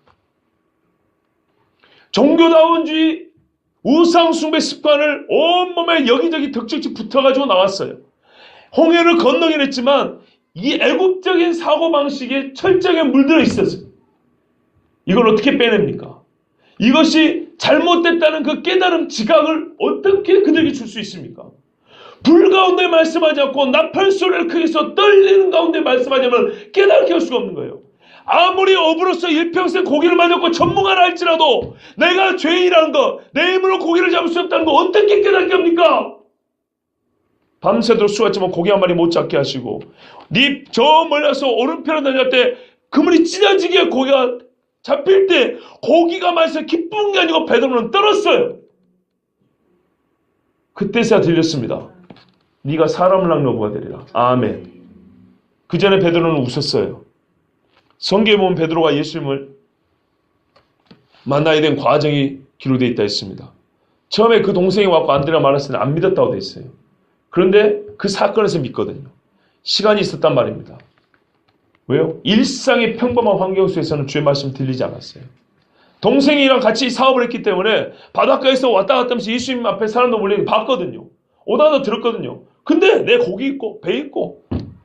종교다원주의 우상숭배 습관을 온몸에 여기저기 덕적지 붙어가지고 나왔어요. 홍해를 건너긴 했지만 이 애국적인 사고방식에 철저하게 물들어 있었어요. 이걸 어떻게 빼냅니까? 이것이 잘못됐다는 그 깨달음 지각을 어떻게 그들에게 줄 수 있습니까? 불 가운데 말씀하지 않고 나팔 소리를 크게 해서 떨리는 가운데 말씀하자면 깨닫게 할 수가 없는 거예요. 아무리 어부로서 일평생 고기를 만졌고 전문가라 할지라도 내가 죄인이라는 거, 내 힘으로 고기를 잡을 수 없다는 거 어떻게 깨닫게 합니까? 밤새도록 수고했지만 고기 한 마리 못 잡게 하시고 저 멀리서 오른편에 다닐 때 그물이 찢어지게 고기가 잡힐 때 고기가 맛있어 기쁜 게 아니고 베드로는 떨었어요. 그때서야 들렸습니다. 네가 사람을 낚는 어부가 되리라. 아멘. 그 전에 베드로는 웃었어요. 성경에 보면 베드로가 예수님을 만나야 된 과정이 기록되어 있다 했습니다. 처음에 그 동생이 와서 안드레가 말했을 때 안 믿었다고 되어 있어요. 그런데 그 사건에서 믿거든요. 시간이 있었단 말입니다. 왜요? 일상의 평범한 환경 속에서는 주의 말씀 들리지 않았어요. 동생이랑 같이 사업을 했기 때문에 바닷가에서 왔다 갔다 하면서 예수님 앞에 사람도 몰리는 거 봤거든요. 오다가 들었거든요. 근데 내 고기 있고 배 있고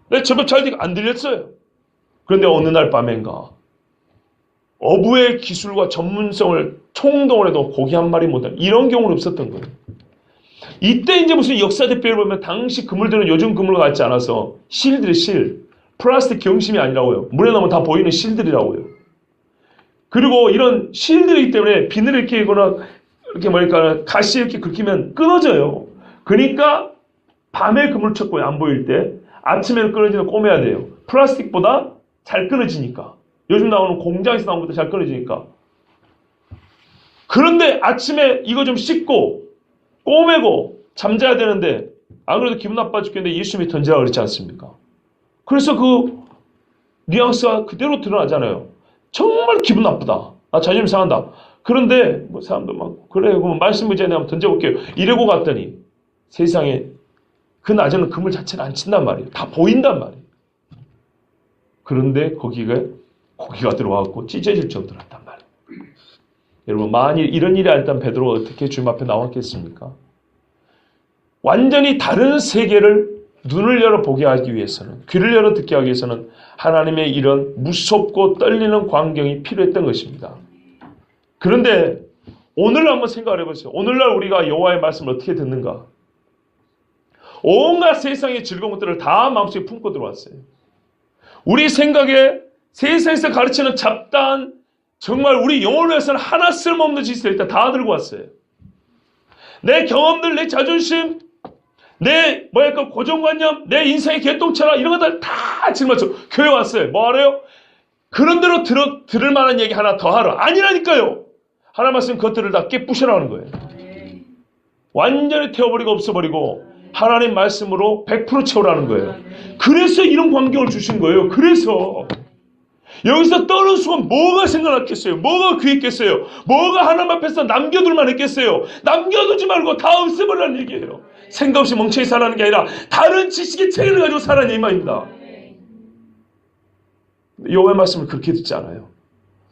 내 저녁 잘 되고 안 들렸어요. 그런데 어느 날 밤엔가 어부의 기술과 전문성을 총동을 해도 고기 한 마리 못한 이런 경우는 없었던 거예요. 이때 이제 무슨 역사 대표를 보면 당시 그물들은 요즘 그물 같지 않아서 실들이 플라스틱 경심이 아니라고요. 물에 넣으면 다 보이는 실들이라고요. 그리고 이런 실들이기 때문에 비늘을 이렇게 하거나 이렇게 뭐랄까 가시 이렇게 긁히면 끊어져요. 그러니까 밤에 그물 쳤고요. 안 보일 때 아침에는 끊어지는 꼬매야 돼요. 플라스틱보다 잘 끊어지니까. 요즘 나오는 공장에서 나온 것보다 잘 끊어지니까. 그런데 아침에 이거 좀 씻고 꼬매고 잠자야 되는데 안 그래도 기분 나빠 죽겠는데 예수님이 던지라고 그랬지 않습니까? 그래서 그 뉘앙스가 그대로 드러나잖아요. 정말 기분 나쁘다. 나 자존심 상한다. 그런데 뭐 사람도 막 그래 그럼 말씀 의지에 한번 던져볼게요. 이러고 갔더니 세상에 그 낮에는 그물 자체를 안 친단 말이에요. 다 보인단 말이에요. 그런데 거기가 고기가 들어와갖고 찢어질 정도로 했단 말이에요. 여러분 만일 이런 일이 아니었다면 베드로가 어떻게 주님 앞에 나왔겠습니까? 완전히 다른 세계를 눈을 열어 보게 하기 위해서는 귀를 열어 듣게 하기 위해서는 하나님의 이런 무섭고 떨리는 광경이 필요했던 것입니다. 그런데 오늘 한번 생각을 해보세요. 오늘날 우리가 여호와의 말씀을 어떻게 듣는가? 온갖 세상의 즐거운 것들을 다 마음속에 품고 들어왔어요. 우리 생각에 세상에서 가르치는 잡다한 정말 우리 영혼을 위해서는 하나 쓸모없는 짓을 일단 다 들고 왔어요. 내 경험들, 내 자존심, 내 고정관념, 내 인생의 개똥차라 이런 것들 다 짊어져 교회 왔어요. 뭐 하래요? 그런 대로 들을 만한 얘기 하나 더 하라. 아니라니까요. 하나님 말씀 그것들을 다 깨부셔나가는 거예요. 완전히 태워버리고 없애버리고 하나님 말씀으로 100% 채우라는 거예요. 그래서 이런 광경을 주신 거예요. 그래서 여기서 떠는 순간 뭐가 생각났겠어요? 뭐가 귀했겠어요? 뭐가 하나님 앞에서 남겨둘만 했겠어요? 남겨두지 말고 다 없애버리라는 얘기예요. 생각 없이 멍청이 살아가는 게 아니라 다른 지식의 체계를 가지고 살아가는 이 말입니다. 여호와의 말씀을 그렇게 듣지 않아요.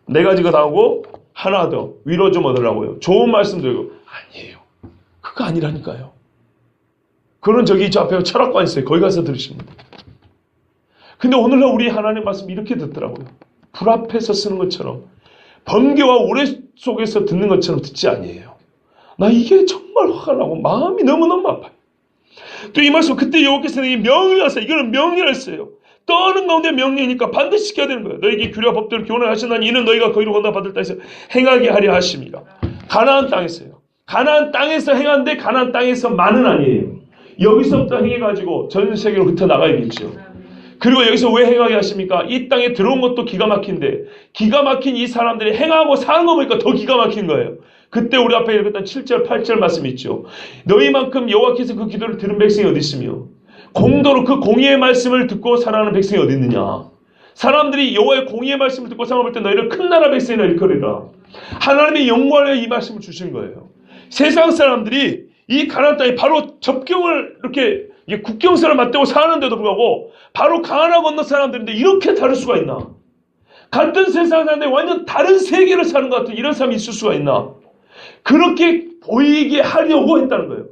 네 가지가 다 하고 하나 더 위로 좀 얻으라고요. 좋은 말씀 들고 아니에요. 그거 아니라니까요. 그런 저기 저 앞에 철학관 있어요. 거기 가서 들으십니다. 근데 오늘날 우리 하나님 말씀 이렇게 듣더라고요. 불 앞에서 쓰는 것처럼, 번개와 우레 속에서 듣는 것처럼 듣지 아니에요. 나 이게 정말 화가 나고 마음이 너무너무 아파요. 또 이 말씀, 그때 여호와께서는 이 명령을 하세요. 이거는 명령을 했어요. 떠는 가운데 명령이니까 반드시 시켜야 되는 거예요. 너에게 규례와 법도를 교훈을 하신다니 이는 너희가 거기로 건너 받을 땅에서 행하게 하려 하심이라. 가나안 땅에서요. 가나안 땅에서 행하는데 가나안 땅에서만은 아니에요. 여기서부터 행해가지고 전 세계로 흩어나가야겠죠. 그리고 여기서 왜 행하게 하십니까? 이 땅에 들어온 것도 기가 막힌데, 기가 막힌 이 사람들이 행하고 사는 거 보니까 더 기가 막힌 거예요. 그때 우리 앞에 읽었던 7절 8절 말씀 있죠. 너희만큼 여호와께서 그 기도를 들은 백성이 어디 있으며 공도로 그 공의의 말씀을 듣고 살아가는 백성이 어디 있느냐. 사람들이 여호와의 공의의 말씀을 듣고 살아볼 때 너희를 큰 나라 백성이라 일컬으리라. 하나님의 영광을 이 말씀을 주신 거예요. 세상 사람들이 이 가나안 땅에 바로 접경을 이렇게 국경선을 맞대고 사는데도 불구하고 바로 가나안 건너 사람들인데 이렇게 다를 수가 있나? 같은 세상 사는데 완전 다른 세계를 사는 것 같은 이런 사람이 있을 수가 있나? 그렇게 보이게 하려고 했다는 거예요.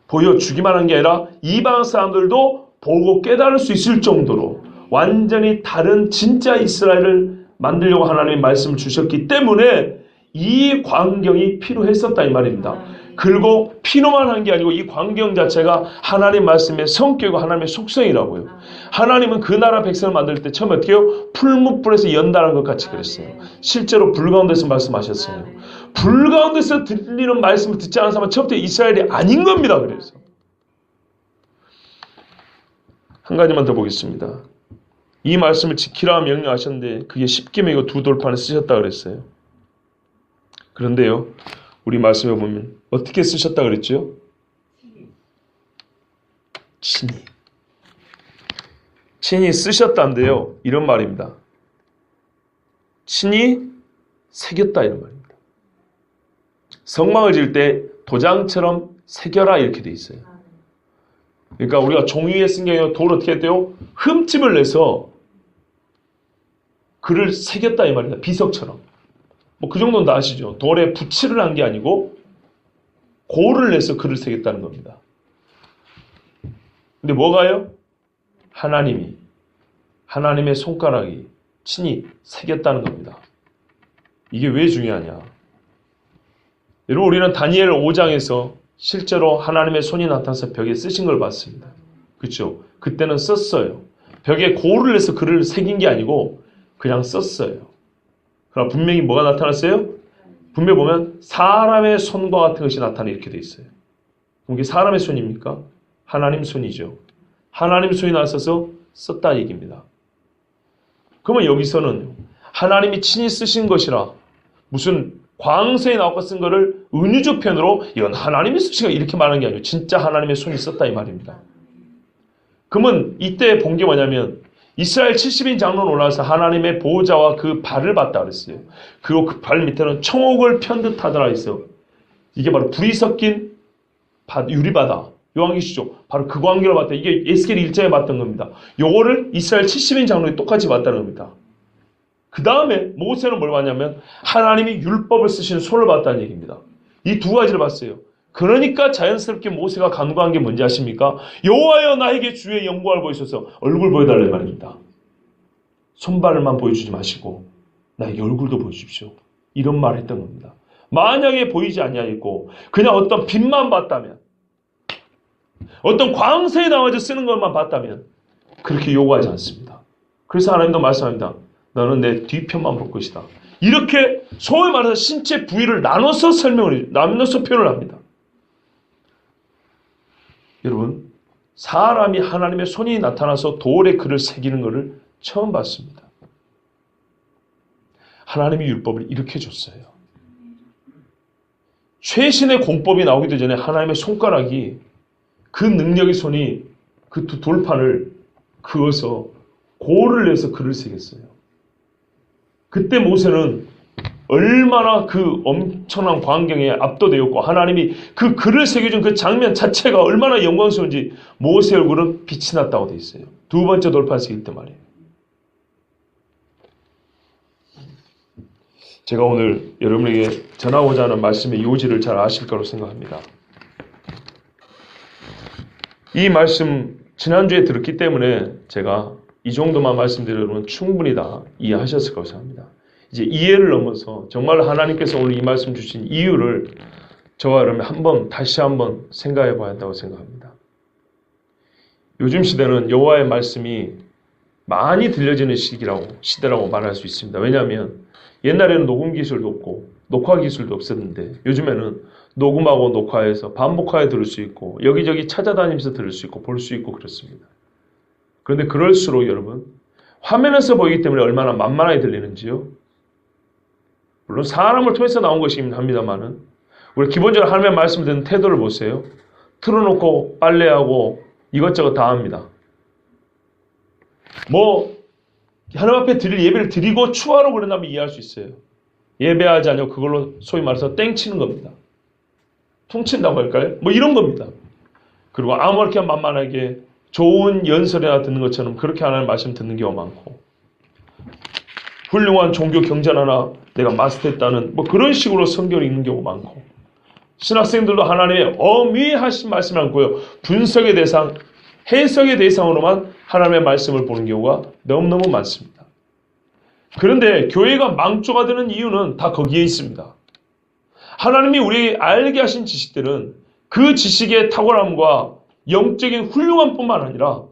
보여주기만 한 게 아니라 이방 사람들도 보고 깨달을 수 있을 정도로 완전히 다른 진짜 이스라엘을 만들려고 하나님의 말씀을 주셨기 때문에 이 광경이 필요했었다 이 말입니다. 그리고 필요만 한 게 아니고 이 광경 자체가 하나님 말씀의 성격이고 하나님의 속성이라고요. 하나님은 그 나라 백성을 만들 때 처음에 어떻게 해요? 풀무불에서 연단한 것 같이 그랬어요. 실제로 불 가운데서 말씀하셨어요. 불 가운데서 들리는 말씀을 듣지 않은 사람은 처음부터 이스라엘이 아닌 겁니다. 그래서 한 가지만 더 보겠습니다. 이 말씀을 지키라 명령하셨는데 그게 10계명이고 2돌판을 쓰셨다 그랬어요. 그런데요, 우리 말씀에 보면 어떻게 쓰셨다 그랬죠? 친히 쓰셨다는데요, 이런 말입니다. 친히 새겼다 이런 말입니다. 성막을 지을 때 도장처럼 새겨라 이렇게 돼 있어요. 그러니까 우리가 종이에 쓴 게 아니라 돌을 어떻게 했대요? 흠집을 내서 글을 새겼다 이 말입니다. 비석처럼. 뭐 그 정도는 다 아시죠? 돌에 붓칠을 한 게 아니고 고를 내서 글을 새겼다는 겁니다. 근데 뭐가요? 하나님의 손가락이 친히 새겼다는 겁니다. 이게 왜 중요하냐? 여러분, 우리는 다니엘 5장에서 실제로 하나님의 손이 나타나서 벽에 쓰신 걸 봤습니다. 그렇죠? 그때는 썼어요. 벽에 고를 내서 글을 새긴 게 아니고 그냥 썼어요. 그러나 분명히 뭐가 나타났어요? 분명히 보면 사람의 손과 같은 것이 나타나 이렇게 돼 있어요. 그게 사람의 손입니까? 하나님 손이죠. 하나님 손이 나서서 썼다 얘기입니다. 그러면 여기서는 하나님이 친히 쓰신 것이라 무슨 광서에 나와서 쓴 거를 은유적 표현으로 이건 하나님이 쓰신 거 이렇게 말하는 게 아니고 진짜 하나님의 손이 썼다 이 말입니다. 그러면 이때 본 게 뭐냐면 이스라엘 70인 장로는 올라와서 하나님의 보호자와 그 발을 봤다 그랬어요. 그리고 그 발 밑에는 청옥을 편 듯 하더라 했어요. 이게 바로 불이 섞인 유리바다. 요한계시죠. 바로 그 광경을 봤다. 이게 에스겔 1장에 봤던 겁니다. 요거를 이스라엘 70인 장로에 똑같이 봤다는 겁니다. 그 다음에 모세는 뭘 봤냐면 하나님이 율법을 쓰시는 손을 봤다는 얘기입니다. 이 두 가지를 봤어요. 그러니까 자연스럽게 모세가 간구한 게 뭔지 아십니까? 여호와여 나에게 주의 영광을 보이소서. 얼굴 보여달라는 말입니다. 손발만 보여주지 마시고 나에게 얼굴도 보여주십시오. 이런 말을 했던 겁니다. 만약에 보이지 아니하였고 그냥 어떤 빛만 봤다면, 어떤 광서에 나와서 쓰는 것만 봤다면 그렇게 요구하지 않습니다. 그래서 하나님도 말씀합니다. 너는 내 뒤편만 볼 것이다. 이렇게 소위 말해서 신체 부위를 나눠서 나눠서 표현을 합니다. 여러분, 사람이 하나님의 손이 나타나서 돌에 글을 새기는 것을 처음 봤습니다. 하나님이 율법을 이렇게 줬어요. 최신의 공법이 나오기도 전에 하나님의 손가락이 그 능력의 손이 그 두 돌판을 그어서 고를 내서 글을 새겼어요. 그때 모세는 얼마나 그 엄청난 광경에 압도되었고 하나님이 그 글을 새겨준 그 장면 자체가 얼마나 영광스러운지 모세 얼굴은 빛이 났다고 되어 있어요. 두 번째 돌판 새길 때 말이에요. 제가 오늘 여러분에게 전하고자 하는 말씀의 요지를 잘 아실 거라고 생각합니다. 이 말씀 지난주에 들었기 때문에 제가 이 정도만 말씀드리면 충분히 다 이해하셨을 거라고 생각합니다. 이제 이해를 넘어서 정말 하나님께서 오늘 이 말씀 주신 이유를 저와 여러분 다시 한번 생각해 봐야 한다고 생각합니다. 요즘 시대는 여호와의 말씀이 많이 들려지는 시대라고 말할 수 있습니다. 왜냐하면 옛날에는 녹음 기술도 없고 녹화 기술도 없었는데 요즘에는 녹음하고 녹화해서 반복하여 들을 수 있고 여기저기 찾아다니면서 들을 수 있고 볼 수 있고 그렇습니다. 그런데 그럴수록 여러분 화면에서 보이기 때문에 얼마나 만만하게 들리는지요. 물론 사람을 통해서 나온 것이긴 합니다만은 우리 기본적으로 하나님의 말씀을 듣는 태도를 보세요. 틀어놓고 빨래하고 이것저것 다 합니다. 하나님 앞에 드릴 예배를 드리고 추가로 그런다면 이해할 수 있어요. 예배하지 않냐고 그걸로 소위 말해서 땡치는 겁니다. 퉁친다고 할까요? 이런 겁니다. 그리고 아무렇게 만만하게 좋은 연설이나 듣는 것처럼 그렇게 하나님 말씀 듣는 경우가 많고 훌륭한 종교 경전 하나 내가 마스터했다는 그런 식으로 성경을 읽는 경우가 많고 신학생들도 하나님의 어미하신 말씀을 않고요. 분석의 대상, 해석의 대상으로만 하나님의 말씀을 보는 경우가 너무너무 많습니다. 그런데 교회가 망조가 되는 이유는 다 거기에 있습니다. 하나님이 우리에게 알게 하신 지식들은 그 지식의 탁월함과 영적인 훌륭함뿐만 아니라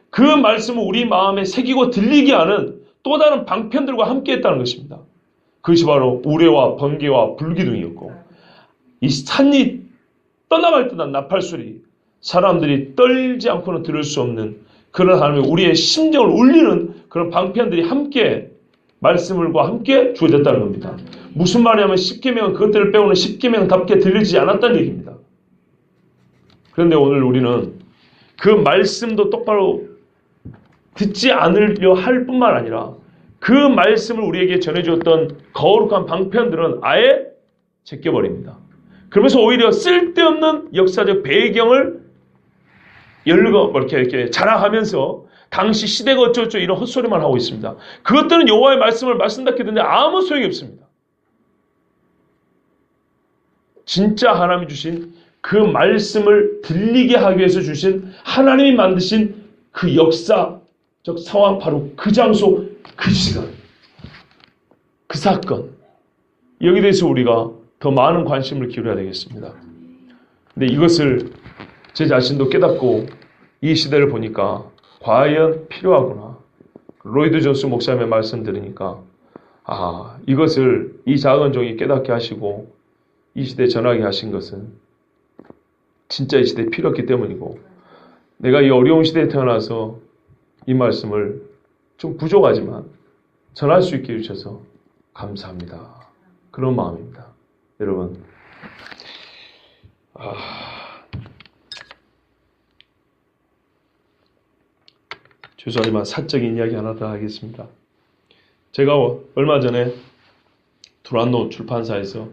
그 말씀을 우리 마음에 새기고 들리게 하는 또 다른 방편들과 함께 했다는 것입니다. 그것이 바로 우레와 번개와 불기둥이었고 이 산이 떠나갈 듯한 나팔소리, 사람들이 떨지 않고는 들을 수 없는 그런 하나님의 우리의 심정을 울리는 그런 방편들이 함께 말씀과 함께 주어졌다는 겁니다. 무슨 말이냐면 10계명은 그것들을 빼고는 10계명답게 들리지 않았다는 얘기입니다. 그런데 오늘 우리는 그 말씀도 똑바로 듣지 않으려 할 뿐만 아니라 그 말씀을 우리에게 전해주었던 거룩한 방편들은 아예 제껴버립니다. 그러면서 오히려 쓸데없는 역사적 배경을 이렇게 자랑하면서 당시 시대가 어쩌고저쩌고 이런 헛소리만 하고 있습니다. 그것들은 여호와의 말씀을 말씀답게 듣는데 아무 소용이 없습니다. 진짜 하나님이 주신 그 말씀을 들리게 하기 위해서 주신 하나님이 만드신 그 역사적 상황, 바로 그 장소, 그 시간, 그 사건, 여기에 대해서 우리가 더 많은 관심을 기울여야 되겠습니다. 근데 이것을 제 자신도 깨닫고 이 시대를 보니까 과연 필요하구나. 로이드 존스 목사님의 말씀 들으니까 이것을 이 작은 종이 깨닫게 하시고 이 시대에 전하게 하신 것은 진짜 이 시대에 필요했기 때문이고 내가 이 어려운 시대에 태어나서 이 말씀을 좀 부족하지만 전할 수 있게 해주셔서 감사합니다. 그런 마음입니다. 여러분 죄송하지만 사적인 이야기 하나 더 하겠습니다. 제가 얼마 전에 두란노 출판사에서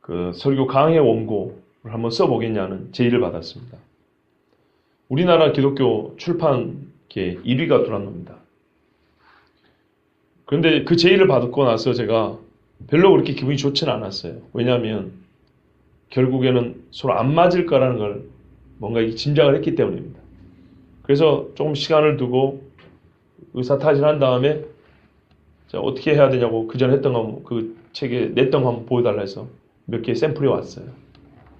그 설교 강해 원고를 한번 써보겠냐는 제의를 받았습니다. 우리나라 기독교 출판계 1위가 두란노입니다. 그런데 그 제의를 받고 나서 제가 별로 그렇게 기분이 좋지는 않았어요. 왜냐하면 결국에는 서로 안 맞을 거라는 걸 뭔가 짐작을 했기 때문입니다. 그래서 조금 시간을 두고 의사타진한 다음에 어떻게 해야 되냐고 그전에 했던 거, 그 책에 냈던 거 한번 보여달라 해서 몇 개 샘플이 왔어요.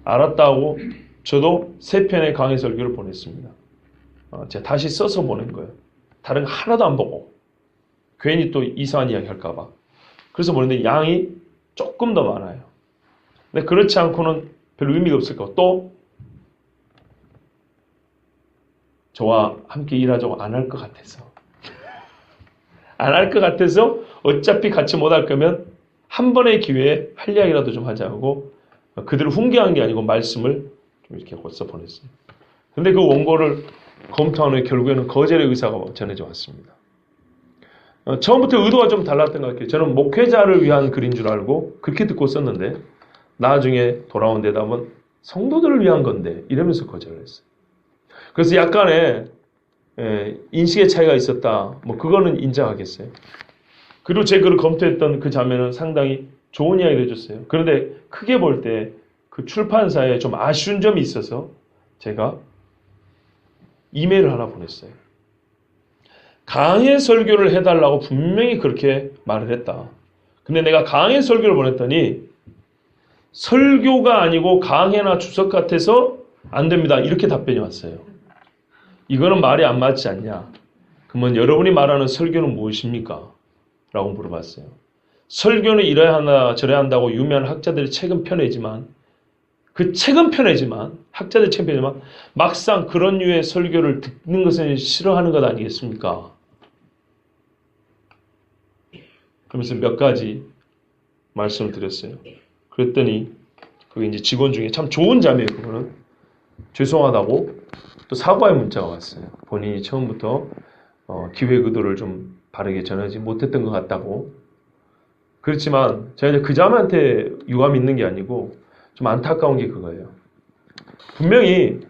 알았다고 저도 3편의 강의 설교를 보냈습니다. 제가 다시 써서 보낸 거예요. 다른 거 하나도 안 보고 괜히 또 이상한 이야기 할까봐. 그래서 보냈는데 양이 조금 더 많아요. 근데 그렇지 않고는 별 의미가 없을 거고 또 저와 함께 일하자고 안 할 것 같아서 안 할 것 같아서 어차피 같이 못 할 거면 한 번의 기회에 할 이야기라도 좀 하자고 그들을 훈계한 게 아니고 말씀을 좀 이렇게 곧써 보냈어요. 근데 그 원고를 검토한 후에 결국에는 거절의 의사가 전해져 왔습니다. 처음부터 의도가 좀 달랐던 것 같아요. 저는 목회자를 위한 글인 줄 알고 그렇게 듣고 썼는데 나중에 돌아온 대답은 성도들을 위한 건데 이러면서 거절을 했어요. 그래서 약간의 인식의 차이가 있었다. 그거는 인정하겠어요. 그리고 제 글을 검토했던 그 자매는 상당히 좋은 이야기를 해줬어요. 그런데 크게 볼 때 그 출판사에 좀 아쉬운 점이 있어서 제가 이메일을 하나 보냈어요. 강해 설교를 해달라고 분명히 그렇게 말을 했다. 근데 내가 강해 설교를 보냈더니 설교가 아니고 강해나 주석 같아서 안 됩니다. 이렇게 답변이 왔어요. 이거는 말이 안 맞지 않냐? 그러면 여러분이 말하는 설교는 무엇입니까? 라고 물어봤어요. 설교는 이래야 한다 저래야 한다고 유명한 학자들이 책은 펴내지만 그 책은 펴내지만 학자들 책은 펴내지만 막상 그런 류의 설교를 듣는 것은 싫어하는 것 아니겠습니까? 그러면서 몇 가지 말씀을 드렸어요. 그랬더니 그게 이제 직원 중에 참 좋은 자매예요. 그거는 죄송하다고 또 사과의 문자가 왔어요. 본인이 처음부터 기획 의도를 좀 바르게 전하지 못했던 것 같다고. 그렇지만 제가 이제 그 자매한테 유감이 있는 게 아니고 좀 안타까운 게 그거예요. 분명히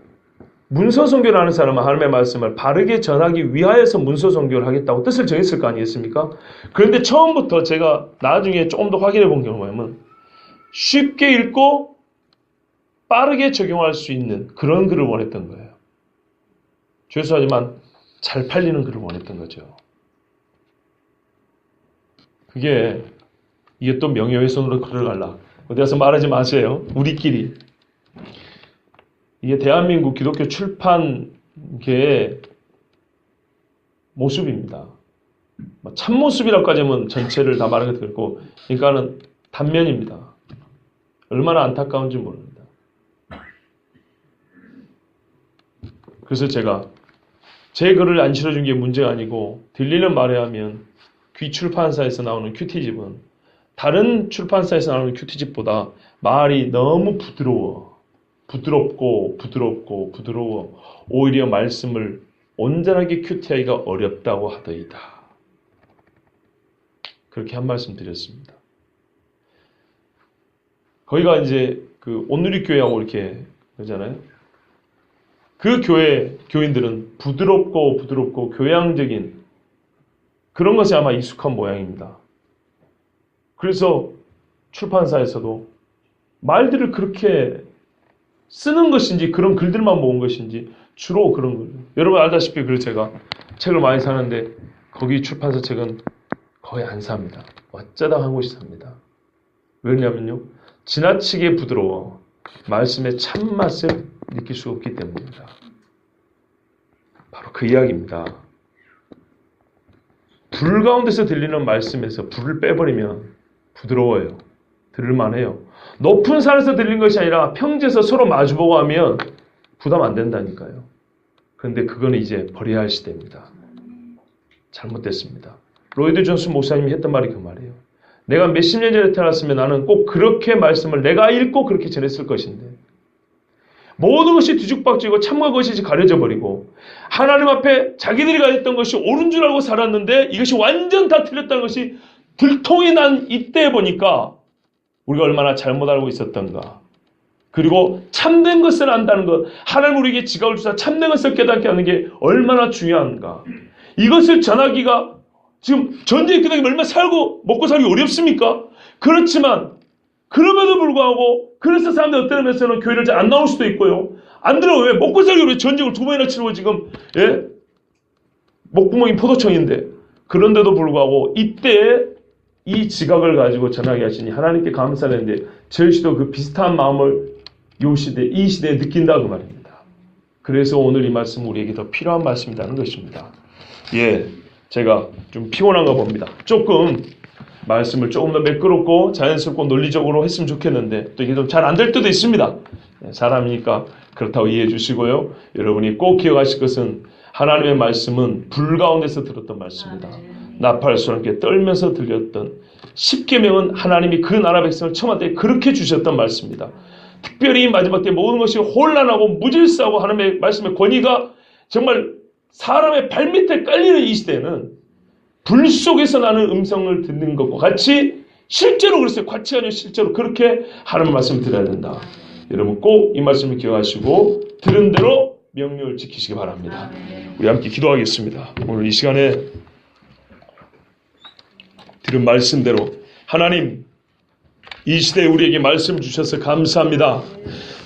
문서 선교를 하는 사람은 하나님의 말씀을 바르게 전하기 위하여서 문서 선교를 하겠다고 뜻을 정했을 거 아니겠습니까? 그런데 처음부터 제가 나중에 조금 더 확인해 본 경우가 뭐냐면 쉽게 읽고 빠르게 적용할 수 있는 그런 글을 원했던 거예요. 죄송하지만 잘 팔리는 글을 원했던 거죠. 이게 또 명예훼손으로 글을 갈라. 어디 가서 말하지 마세요. 우리끼리. 이게 대한민국 기독교 출판계의 모습입니다. 참모습이라고까지 하면 전체를 다 말하는 것도 그렇고, 그러니까는 단면입니다. 얼마나 안타까운지 모릅니다. 그래서 제가 제 글을 안 실어준 게 문제가 아니고 들리는 말에 하면 귀 출판사에서 나오는 큐티집은 다른 출판사에서 나오는 큐티집보다 말이 너무 부드럽고 오히려 말씀을 온전하게 큐티하기가 어렵다고 하더이다. 그렇게 한 말씀 드렸습니다. 거기가 이제 그 온누리교회하고 이렇게 그러잖아요. 그 교회 교인들은 부드럽고 교양적인 그런 것에 아마 익숙한 모양입니다. 그래서 출판사에서도 말들을 그렇게 쓰는 것인지 그런 글들만 모은 것인지 주로 그런 거예요. 여러분 알다시피 그래서 제가 책을 많이 사는데 거기 출판사 책은 거의 안 삽니다. 어쩌다 한 곳이 삽니다. 왜냐면요. 지나치게 부드러워 말씀의 참맛을 느낄 수 없기 때문입니다. 바로 그 이야기입니다. 불 가운데서 들리는 말씀에서 불을 빼버리면 부드러워요. 들을만해요. 높은 산에서 들린 것이 아니라 평지에서 서로 마주보고 하면 부담 안 된다니까요. 그런데 그거는 이제 버려야 할 시대입니다. 잘못됐습니다. 로이드 존스 목사님이 했던 말이 그 말이에요. 내가 몇십 년 전에 태어났으면 나는 꼭 그렇게 말씀을 내가 읽고 그렇게 전했을 것인데 모든 것이 뒤죽박죽이고 참과 것이 가려져 버리고 하나님 앞에 자기들이 가졌던 것이 옳은 줄 알고 살았는데 이것이 완전 다 틀렸다는 것이 들통이 난 이때 보니까 우리가 얼마나 잘못 알고 있었던가. 그리고 참된 것을 안다는 것, 하나님 우리에게 지각을 주사 참된 것을 깨닫게 하는 게 얼마나 중요한가. 이것을 전하기가 지금 전쟁이 끝나기 얼마나 먹고 살기 어렵습니까? 그렇지만 그럼에도 불구하고 그래서 사람들이 어떤 면에서는 교회를 잘 안 나올 수도 있고요. 안 들어. 왜? 먹고 살기 왜 전쟁을 2번이나 치르고 지금 목구멍이 포도청인데. 그런데도 불구하고 이때 이 지각을 가지고 전하게 하시니 하나님께 감사하는데 저희도 그 비슷한 마음을 이 시대에 느낀다 그 말입니다. 그래서 오늘 이 말씀 우리에게 더 필요한 말씀이라는 것입니다. 제가 좀 피곤한가 봅니다. 말씀을 조금 더 매끄럽고 자연스럽고 논리적으로 했으면 좋겠는데 또 이게 좀 잘 안 될 때도 있습니다. 사람이니까 그렇다고 이해해 주시고요. 여러분이 꼭 기억하실 것은 하나님의 말씀은 불 가운데서 들었던 말씀이다. 나팔소리와 떨면서 들렸던 십계명은 하나님이 그 나라 백성을 처음 할 때 그렇게 주셨던 말씀입니다. 특별히 마지막 때 모든 것이 혼란하고 무질서하고 하나님의 말씀의 권위가 정말 사람의 발밑에 깔리는 이 시대에는 불 속에서 나는 음성을 듣는 것과 같이 실제로 그랬어요. 같이 아니고 실제로 그렇게 하나님의 말씀을 들어야 된다. 여러분 꼭 이 말씀을 기억하시고 들은 대로 명령을 지키시기 바랍니다. 우리 함께 기도하겠습니다. 오늘 이 시간에 들은 말씀대로 하나님 이 시대에 우리에게 말씀 주셔서 감사합니다.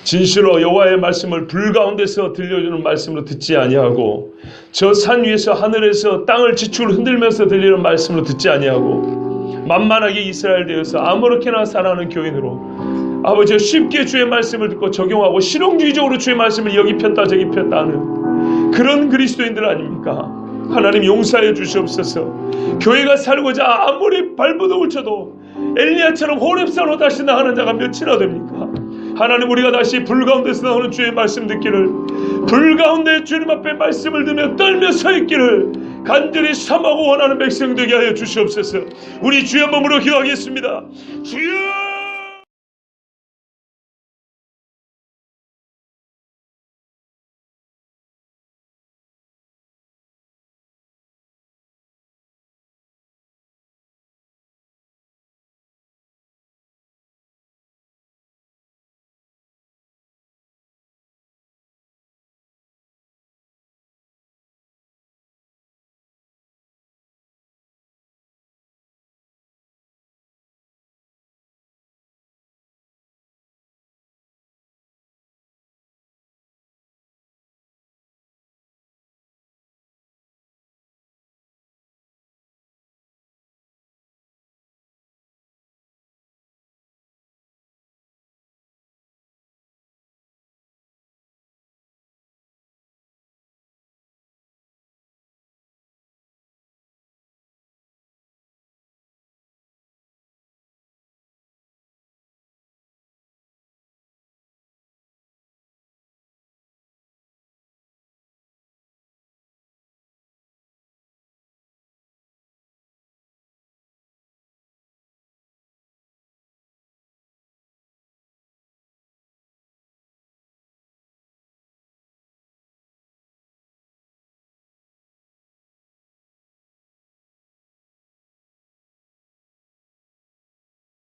진실로 여호와의 말씀을 불 가운데서 들려주는 말씀으로 듣지 아니하고 저 산 위에서 하늘에서 땅을 지축을 흔들면서 들리는 말씀으로 듣지 아니하고 만만하게 이스라엘 되어서 아무렇게나 살아가는 교인으로 아버지 쉽게 주의 말씀을 듣고 적용하고 실용주의적으로 주의 말씀을 여기 폈다 저기 폈다 하는 그런 그리스도인들 아닙니까? 하나님 용서해 주시옵소서. 교회가 살고자 아무리 발버둥을 쳐도 엘리야처럼 호렙산으로 다시 나가는 자가 몇이나 됩니까? 하나님 우리가 다시 불 가운데서 나오는 주의 말씀 듣기를, 불 가운데 주님 앞에 말씀을 들으며 떨며 서 있기를 간절히 삼하고 원하는 백성 되게 하여 주시옵소서. 우리 주의 몸으로 기도하겠습니다. 주여!